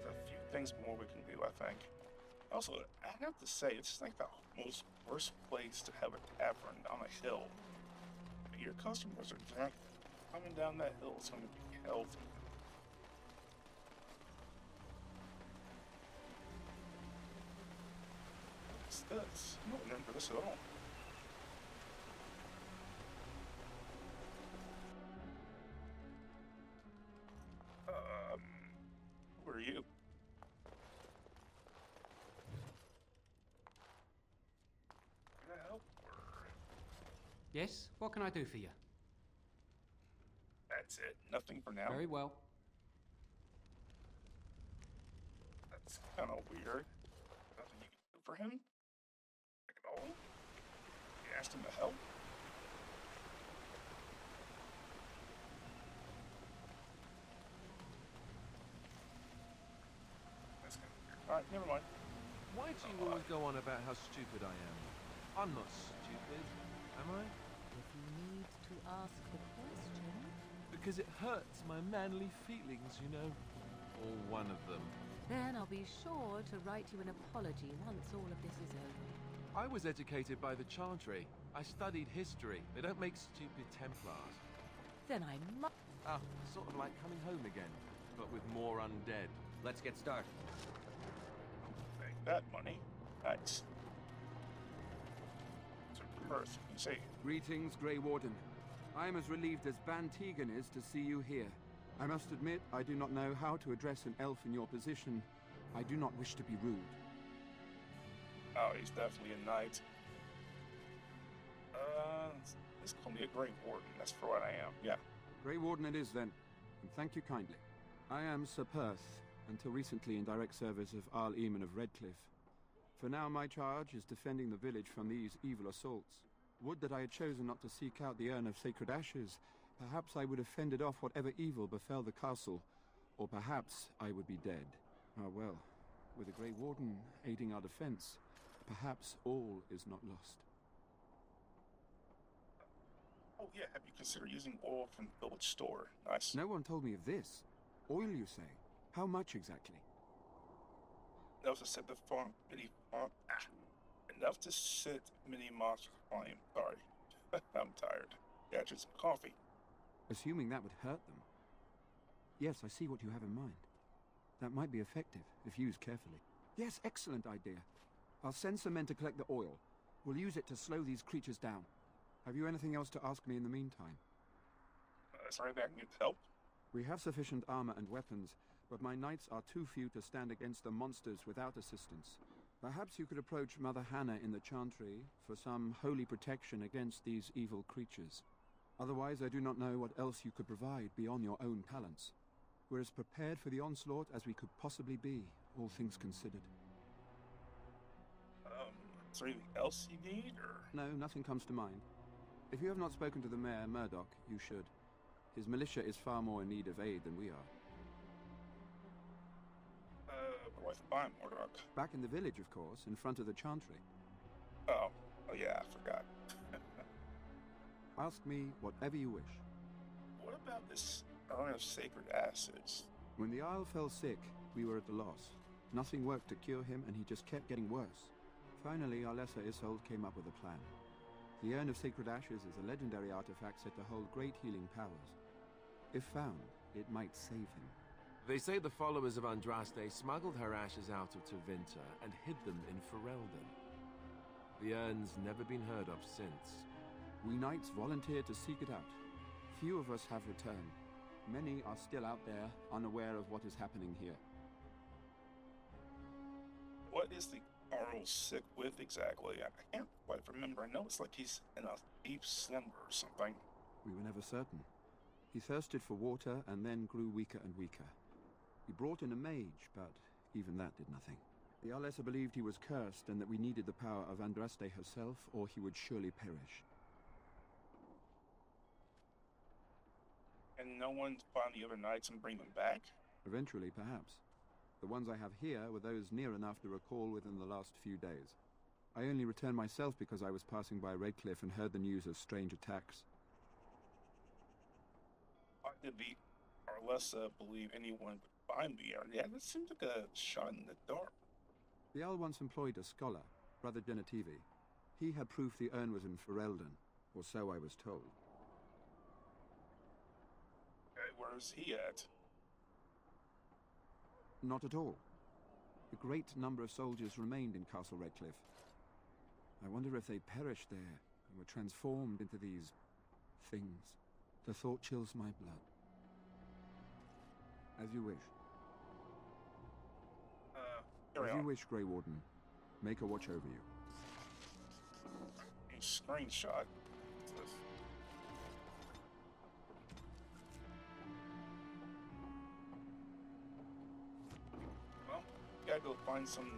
a few things more we can do, I think. Also, I have to say, it's like the most worst place to have a tavern on a hill. Your customers are drunk. Coming down that hill is going to be healthy. What's this? I don't remember this at all. Who are you? Can I help? Yes? What can I do for you? That's it. Nothing for now. Very well. That's kind of weird. Nothing you can do for him? Like at all? You asked him to help? That's kind of weird. Alright, never mind. Why do you always go on about how stupid I am? I'm not stupid, am I? If you need to ask the question... Because it hurts my manly feelings, you know. Or one of them. Then I'll be sure to write you an apology once all of this is over. I was educated by the Chantry. I studied history. They don't make stupid Templars. Then I must... Ah, sort of like coming home again, but with more undead. Let's get started. Make that money. Nice. So, Perth, you say. Greetings, Grey Warden. I am as relieved as Van Tegan is to see you here. I must admit, I do not know how to address an elf in your position. I do not wish to be rude. Oh, he's definitely a knight. Let's call me a Grey Warden. That's for what I am, yeah. Grey Warden it is then, and thank you kindly. I am Sir Perth, until recently in direct service of Arl Eamon of Redcliffe. For now, my charge is defending the village from these evil assaults. Would that I had chosen not to seek out the urn of sacred ashes. Perhaps I would have fended off whatever evil befell the castle, or perhaps I would be dead. Ah well, with a Grey Warden aiding our defense, perhaps all is not lost. Oh yeah, have you considered using oil from the village store? Nice. No one told me of this. Oil, you say? How much exactly? Enough to set the farm, enough to sit mini monsters flame. Sorry. I'm tired. Yeah, just some coffee. Assuming that would hurt them. Yes, I see what you have in mind. That might be effective, if used carefully. Yes, excellent idea. I'll send some men to collect the oil. We'll use it to slow these creatures down. Have you anything else to ask me in the meantime? Is there anything I can get to help? We have sufficient armor and weapons, but my knights are too few to stand against the monsters without assistance. Perhaps you could approach Mother Hannah in the Chantry for some holy protection against these evil creatures. Otherwise, I do not know what else you could provide beyond your own talents. We're as prepared for the onslaught as we could possibly be, all things considered. Is there anything else you need, or...? No, nothing comes to mind. If you have not spoken to the Mayor, Murdoch, you should. His militia is far more in need of aid than we are. Where do I find Murdoch? Back in the village, of course, in front of the Chantry. Oh yeah, I forgot. Ask me whatever you wish. What about this urn of sacred acids? When the Isle fell sick, we were at a loss. Nothing worked to cure him, and he just kept getting worse. Finally, our lesser Isolde came up with a plan. The Urn of Sacred Ashes is a legendary artifact said to hold great healing powers. If found, it might save him. They say the followers of Andraste smuggled her ashes out of Tevinter and hid them in Ferelden. The urn's never been heard of since. We knights volunteered to seek it out. Few of us have returned. Many are still out there, unaware of what is happening here. What is the Arl sick with exactly? I can't quite remember. I know it's like he's in a deep slumber or something. We were never certain. He thirsted for water and then grew weaker and weaker. We brought in a mage, but even that did nothing. The Arlessa believed he was cursed and that we needed the power of Andraste herself, or he would surely perish. And no one to find the other knights and bring them back? Eventually, perhaps. The ones I have here were those near enough to recall within the last few days. I only returned myself because I was passing by Redcliffe and heard the news of strange attacks. Why did the Arlessa believe anyone would find the urn? Yeah, that seems like a shot in the dark. The Arl once employed a scholar, Brother Genetivi. He had proof the urn was in Ferelden, or so I was told. Where's he at? Not at all. A great number of soldiers remained in Castle Redcliffe. I wonder if they perished there and were transformed into these things. The thought chills my blood. As you wish. As you wish, Grey Warden. Make a watch over you. A screenshot. Well, gotta go find some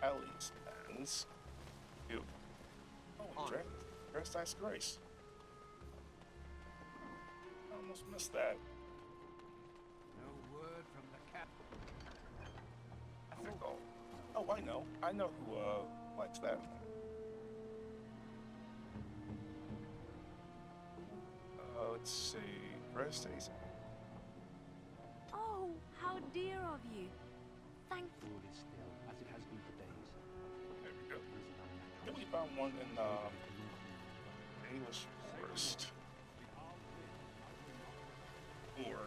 alleys, bands. Ew. Oh, dressed Ice Grace. I almost missed that. No word from the cap. Oh, I know. I know who likes that. Let's see. Rest days. Oh, how dear of you. Thank you. All is still, as it has been for days. There we go. I think we found one in English Forest. Or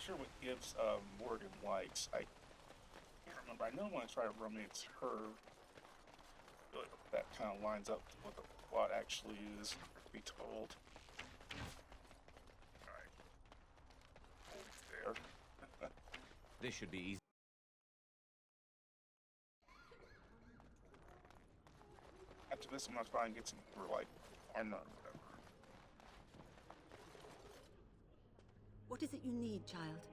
sure what gives Morgan likes. I can't remember. I know when I try to romance her, I feel like that kind of lines up to what the plot actually is, to be told. Alright. Hold there. This should be easy. After this, I'm gonna try and get some more, like, armor or whatever. What is it you need, child?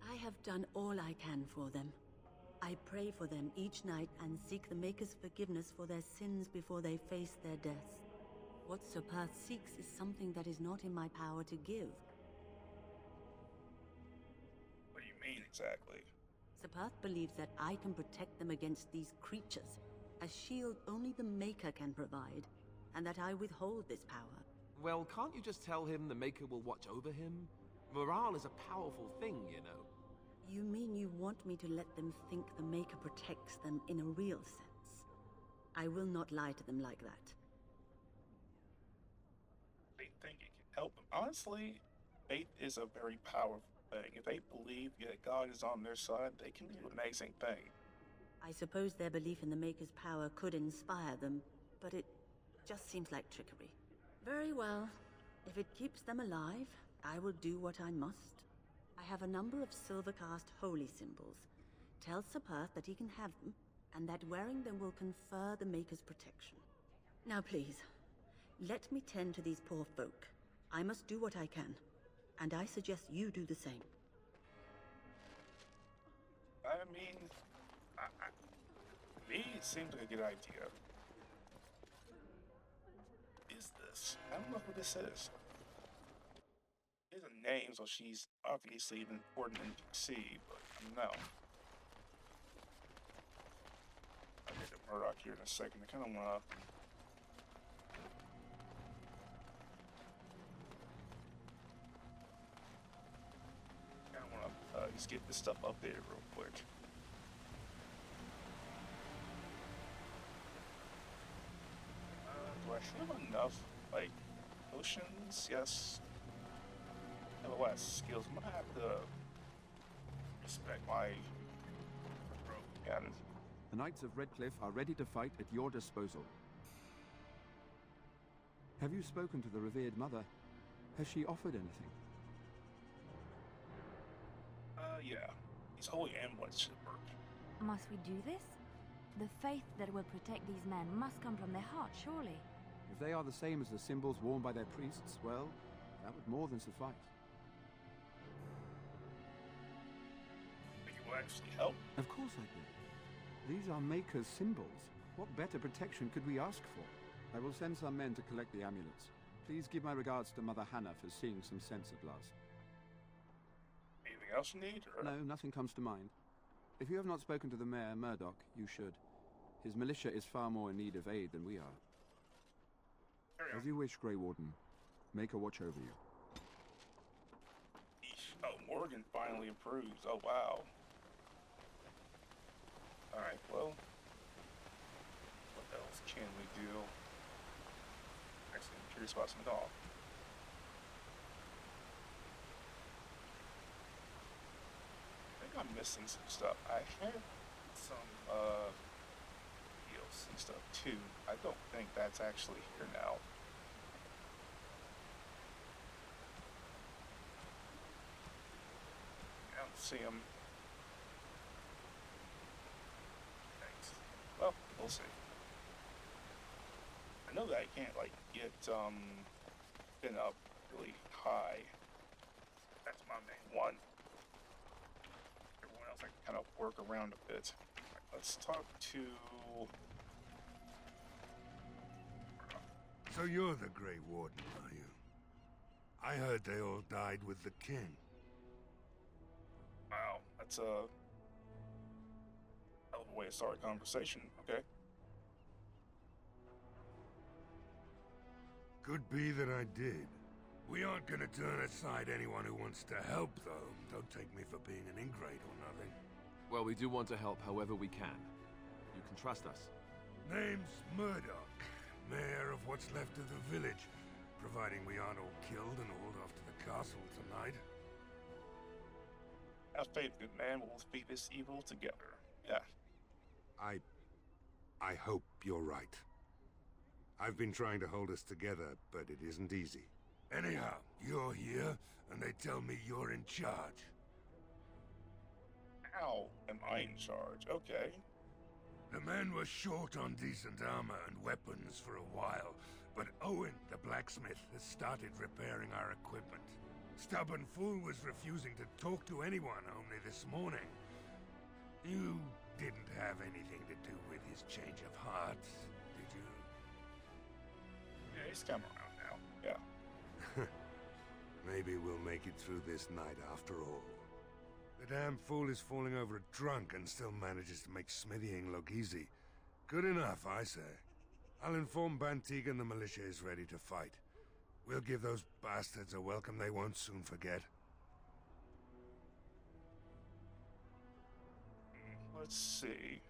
I have done all I can for them. I pray for them each night and seek the Maker's forgiveness for their sins before they face their deaths. What Sir Perth seeks is something that is not in my power to give. What do you mean, exactly? Sir Perth believes that I can protect them against these creatures, a shield only the Maker can provide, and that I withhold this power. Well, can't you just tell him the Maker will watch over him? Morale is a powerful thing, you know. You mean you want me to let them think the Maker protects them in a real sense? I will not lie to them like that. They think it can help them. Honestly, faith is a very powerful thing. If they believe that God is on their side, they can do amazing things. I suppose their belief in the Maker's power could inspire them, but it just seems like trickery. Very well. If it keeps them alive, I will do what I must. I have a number of silver-cast holy symbols. Tell Sir Perth that he can have them, and that wearing them will confer the Maker's protection. Now please, let me tend to these poor folk. I must do what I can, and I suggest you do the same. I mean, to me, it seems like a good idea. Is this? I don't know who this is. There's a name, so she's obviously an important NPC, but I don't know. I'll get to Murdoch here in a second. I kind of want to... just get this stuff up there real quick. Do I have enough, like, potions? Yes. Otherwise, skills. I'm gonna have to respect my rogue again. The Knights of Redcliffe are ready to fight at your disposal. Have you spoken to the revered mother? Has she offered anything? Yeah. These holy amulets should work. Must we do this? The faith that will protect these men must come from their heart, surely. If they are the same as the symbols worn by their priests, well, that would more than suffice. Think it will actually help? Of course I do. These are Maker's symbols. What better protection could we ask for? I will send some men to collect the amulets. Please give my regards to Mother Hannah for seeing some sense at last. Anything else you need? Or? No, nothing comes to mind. If you have not spoken to the Mayor, Murdoch, you should. His militia is far more in need of aid than we are. As you wish, Grey Warden. Maker watch over you. Eesh. Oh, Morgan finally approves. Oh, wow. Alright, well... what else can we do? Actually, I'm curious about some dog. I think I'm missing some stuff. I had some, DLC stuff, too. I don't think that's actually here now. I don't see them. Thanks. Well, we'll see. I know that I can't, like, get, spin up really high. That's my main one. Everyone else I can kind of work around a bit. Right, let's talk to... So you're the Grey Warden, are you? I heard they all died with the king. Wow, that's a hell of a way to start a conversation, okay? Could be that I did. We aren't gonna turn aside anyone who wants to help, though. Don't take me for being an ingrate or nothing. Well, we do want to help however we can. You can trust us. Name's Murdoch, mayor of what's left of the village. providing we aren't all killed and hauled off to the castle tonight. Have faith, good man. We'll defeat this evil together. Yeah. I hope you're right. I've been trying to hold us together, but it isn't easy. Anyhow, you're here, and they tell me you're in charge. How am I in charge? Okay. The men were short on decent armor and weapons for a while, but Owen, the blacksmith, has started repairing our equipment. Stubborn fool was refusing to talk to anyone only this morning. You didn't have anything to do with his change of heart, did you? Yeah, he's come around now. Yeah. Maybe we'll make it through this night after all. The damn fool is falling over drunk and still manages to make smithying look easy. Good enough, I say. I'll inform Bantig and the militia is ready to fight. We'll give those bastards a welcome they won't soon forget. Let's see.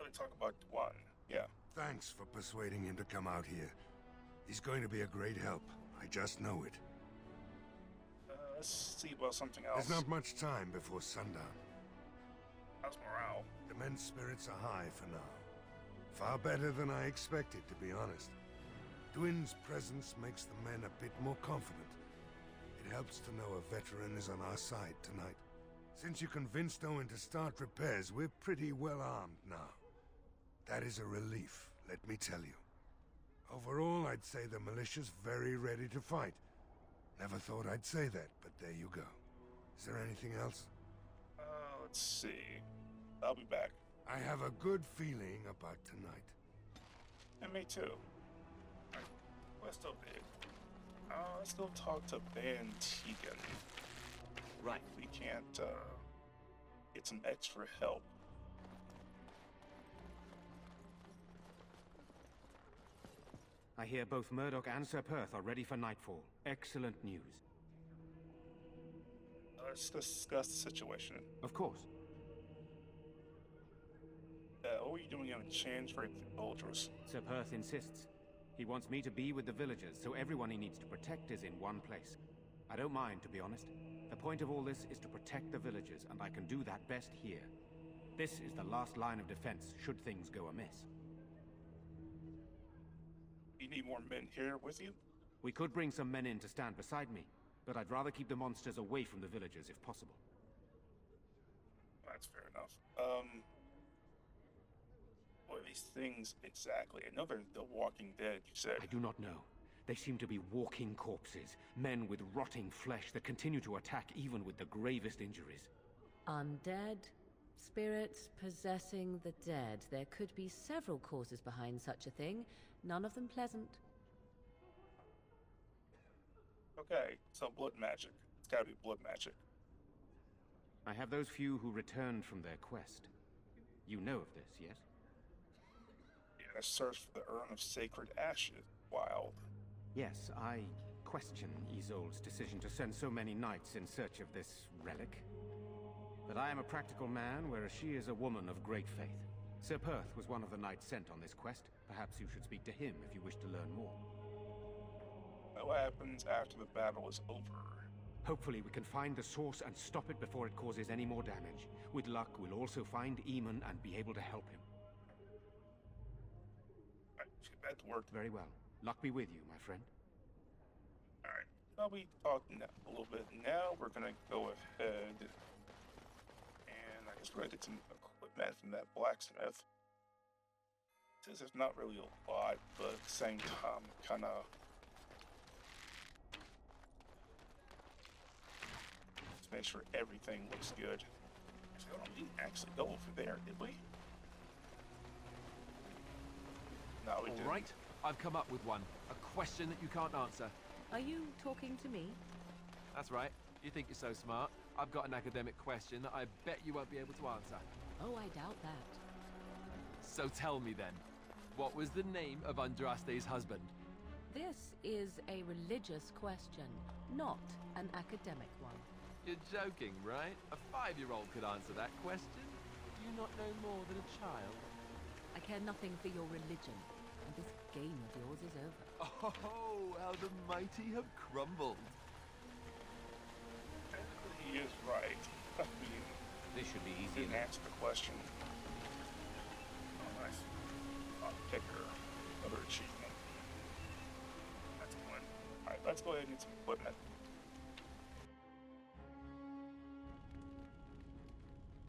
Let me talk about one. Yeah. Thanks for persuading him to come out here. He's going to be a great help. I just know it. Let's see about something else. There's not much time before sundown. How's morale? The men's spirits are high for now. Far better than I expected, to be honest. Dwin's presence makes the men a bit more confident. It helps to know a veteran is on our side tonight. Since you convinced Owen to start repairs, we're pretty well armed now. That is a relief, let me tell you. Overall, I'd say the militia's very ready to fight. Never thought I'd say that, but there you go. Is there anything else? Let's see. I'll be back. I have a good feeling about tonight. And me too. Alright, quest update. Let's go talk to Van Tegan. Right. We can't, get some extra help. I hear both Murdoch and Sir Perth are ready for nightfall. Excellent news. Let's discuss the situation. Of course. What are you doing in exchange for the villagers? Sir Perth insists. He wants me to be with the villagers, so everyone he needs to protect is in one place. I don't mind, to be honest. The point of all this is to protect the villagers, and I can do that best here. This is the last line of defense, should things go amiss. You need more men here with you? We could bring some men in to stand beside me, but I'd rather keep the monsters away from the villagers if possible. That's fair enough. What are these things exactly? I know they're the Walking Dead, you said. I do not know. They seem to be walking corpses, men with rotting flesh that continue to attack even with the gravest injuries. Undead? Spirits possessing the dead. There could be several causes behind such a thing, none of them pleasant. Okay, so blood magic. It's gotta be blood magic. I have those few who returned from their quest. You know of this, yes? Yeah, I searched for the Urn of Sacred Ashes. Wild. Yes, I question Isolde's decision to send so many knights in search of this relic. But I am a practical man, whereas she is a woman of great faith. Sir Perth was one of the knights sent on this quest. Perhaps you should speak to him if you wish to learn more. What happens after the battle is over? Hopefully we can find the source and stop it before it causes any more damage. With luck, we'll also find Eamon and be able to help him. That worked. Very well. Luck be with you, my friend. Alright, I'll be talking a little bit now. We're gonna go ahead and I guess we're gonna get some equipment from that blacksmith. Since there's not really a lot, but at the same time, kinda just make sure everything looks good. Actually, we didn't actually go over there, did we? No, we didn't. All right, I've come up with one. A question that you can't answer. Are you talking to me? That's right. You think you're so smart. I've got an academic question that I bet you won't be able to answer. Oh, I doubt that. So tell me then, what was the name of Andraste's husband? This is a religious question, not an academic one. You're joking, right? A 5-year-old could answer that question. Do you not know more than a child? I care nothing for your religion, and this game of yours is over. Oh, how the mighty have crumbled. He is right. I mean, This should be easy didn't enough. answer the question. Oh, nice. Picker. Another achievement. That's one. Alright, let's go ahead and get some equipment.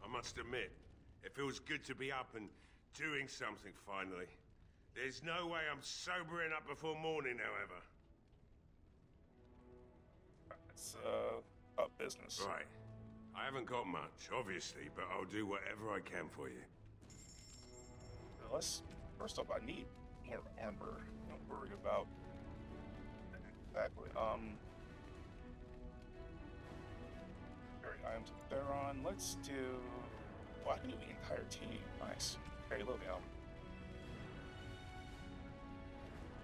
I must admit, it feels good to be up and doing something finally. There's no way I'm sobering up before morning, however. It's, about business. Right. I haven't got much, obviously, but I'll do whatever I can for you. First off, I need more armor. Don't worry about exactly. Alright, items of Theron. Let's do. Well, I can do the entire team. Nice. Okay, look out.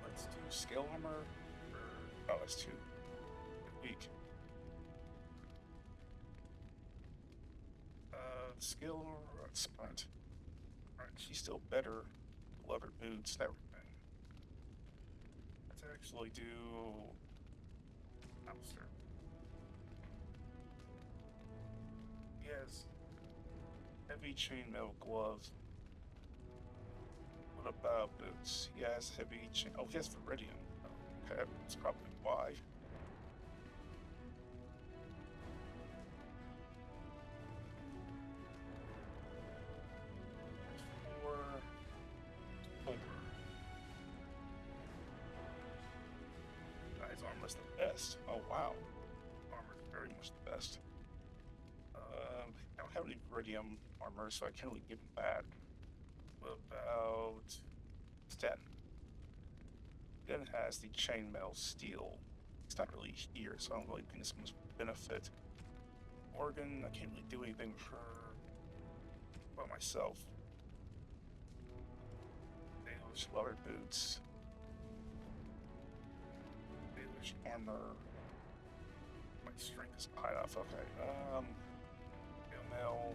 Let's do scale armor. Oh, that's too weak. Skill sprint. Alright, she's still better. Leather boots, everything. Let's actually do Alistair. He has heavy chainmail gloves. What about boots? He has heavy chain. Oh, he has Viridian. Okay, that's probably why. Guy's armor's the best. Oh wow, armor's very much the best. I don't have any Viridium armor, so I can't really give him that. What about Sten? Sten has the chainmail steel. It's not really here, so I don't really think it's much benefit. Morgan, I can't really do anything with her by myself. English leather boots. English armor. My strength is high enough. Okay. Mail.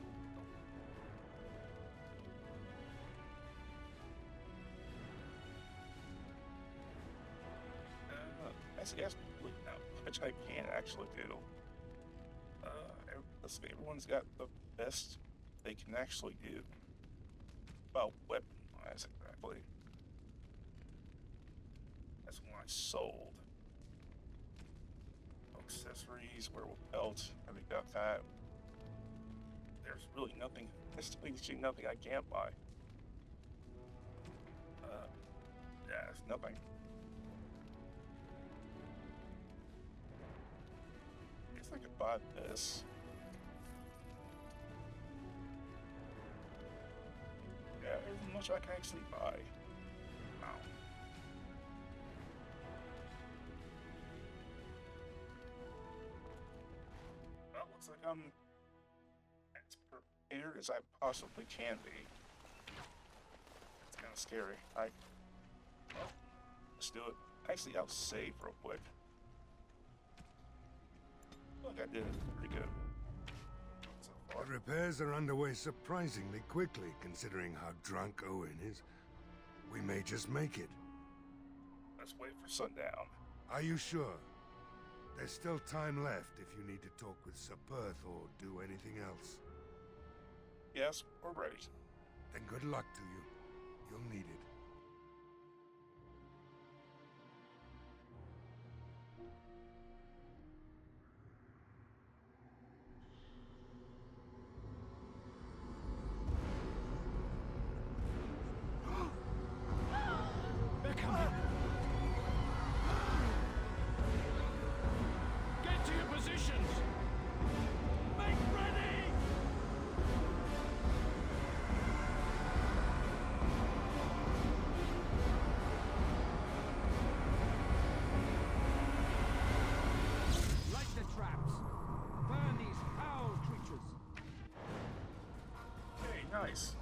That's really not much I can actually do. Let's see, everyone's got the best they can actually do. About weapon-wise, exactly. That's one I sold. Accessories, werewolf belt, I already got that. There's really nothing, there's literally nothing I can't buy. Yeah, there's nothing. I guess I could buy this. Yeah, there's much I can actually buy. Wow. Well, looks like I'm as prepared as I possibly can be. It's kind of scary. Well, let's do it. Actually, I'll save real quick. Look, I did it pretty good. The repairs are underway surprisingly quickly, considering how drunk Owen is. We may just make it. Let's wait for sundown. Are you sure? There's still time left if you need to talk with Sir Perth or do anything else. Yes, we're ready. Then good luck to you. You'll need it. They're coming! Get to your positions! Make ready! Light the traps! Burn these foul creatures! Hey, nice.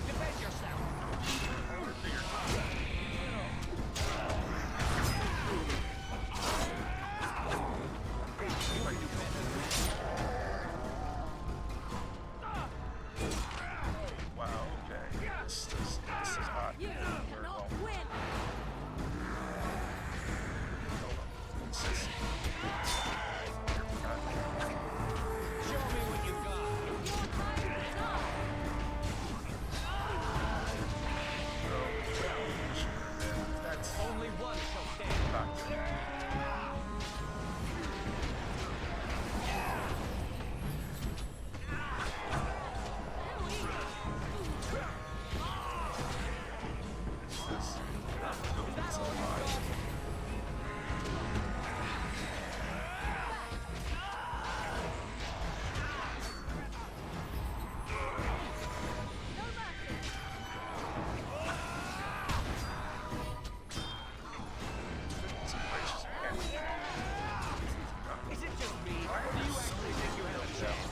Defend yourself! Wow, okay. This is not very well. Show me what you That's only one shall stand. Is it just me, or do you actually think you have a chance?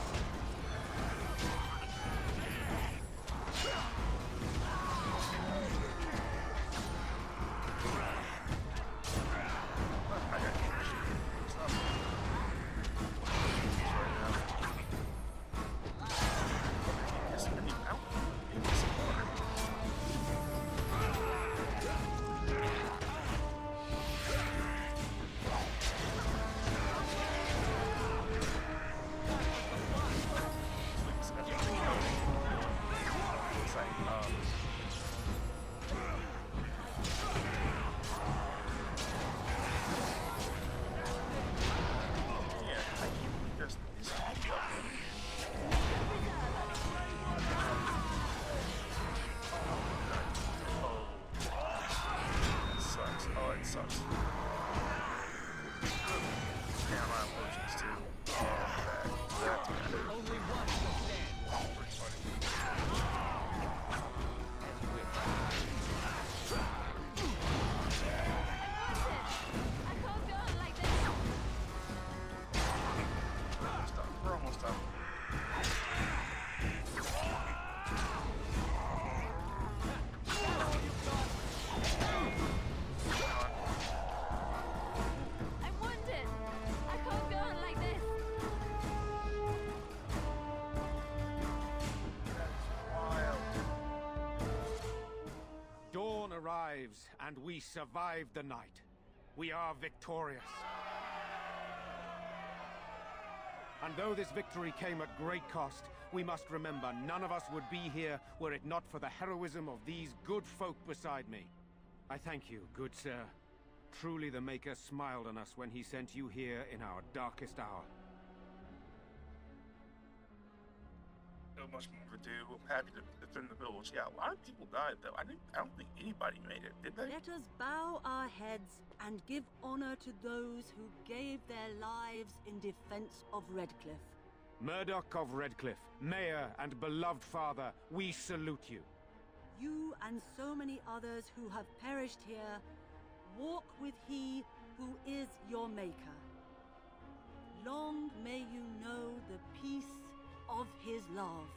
Arrives, and we survived the night. We are victorious. And though this victory came at great cost, we must remember none of us would be here were it not for the heroism of these good folk beside me. I thank you, good sir. Truly the Maker smiled on us when he sent you here in our darkest hour. So much more to do. I'm happy to defend the village. Yeah, a lot of people died though. I don't think anybody made it, did they? Let us bow our heads and give honor to those who gave their lives in defense of Redcliffe. Murdoch of Redcliffe, Mayor and beloved father, we salute you. You and so many others who have perished here, walk with he who is your Maker. Long may you know the peace of his love.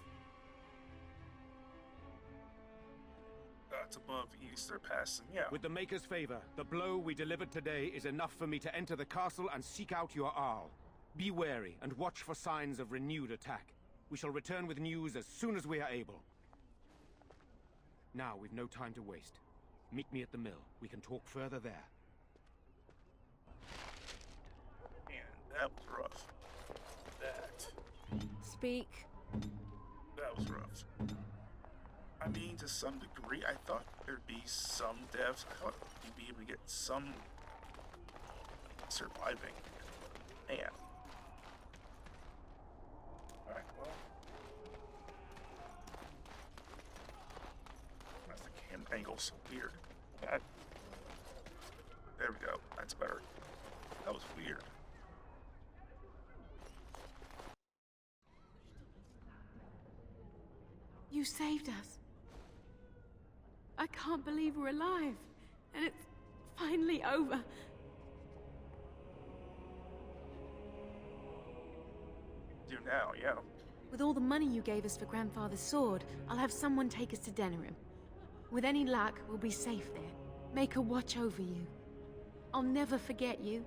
That's above Easter passing, yeah. With the Maker's favor, the blow we delivered today is enough for me to enter the castle and seek out your Arl. Be wary and watch for signs of renewed attack. We shall return with news as soon as we are able. Now, we've no time to waste. Meet me at the mill. We can talk further there. Man, that was rough. Speak. That was rough. I mean, to some degree, I thought there'd be some deaths. I thought you'd be able to get some surviving. Man. Alright, well. That's the camera angle so weird. There we go. That's better. That was weird. You saved us. I can't believe we're alive. And it's finally over. do now, yeah. With all the money you gave us for Grandfather's sword, I'll have someone take us to Denerim. With any luck, we'll be safe there. Make her watch over you. I'll never forget you.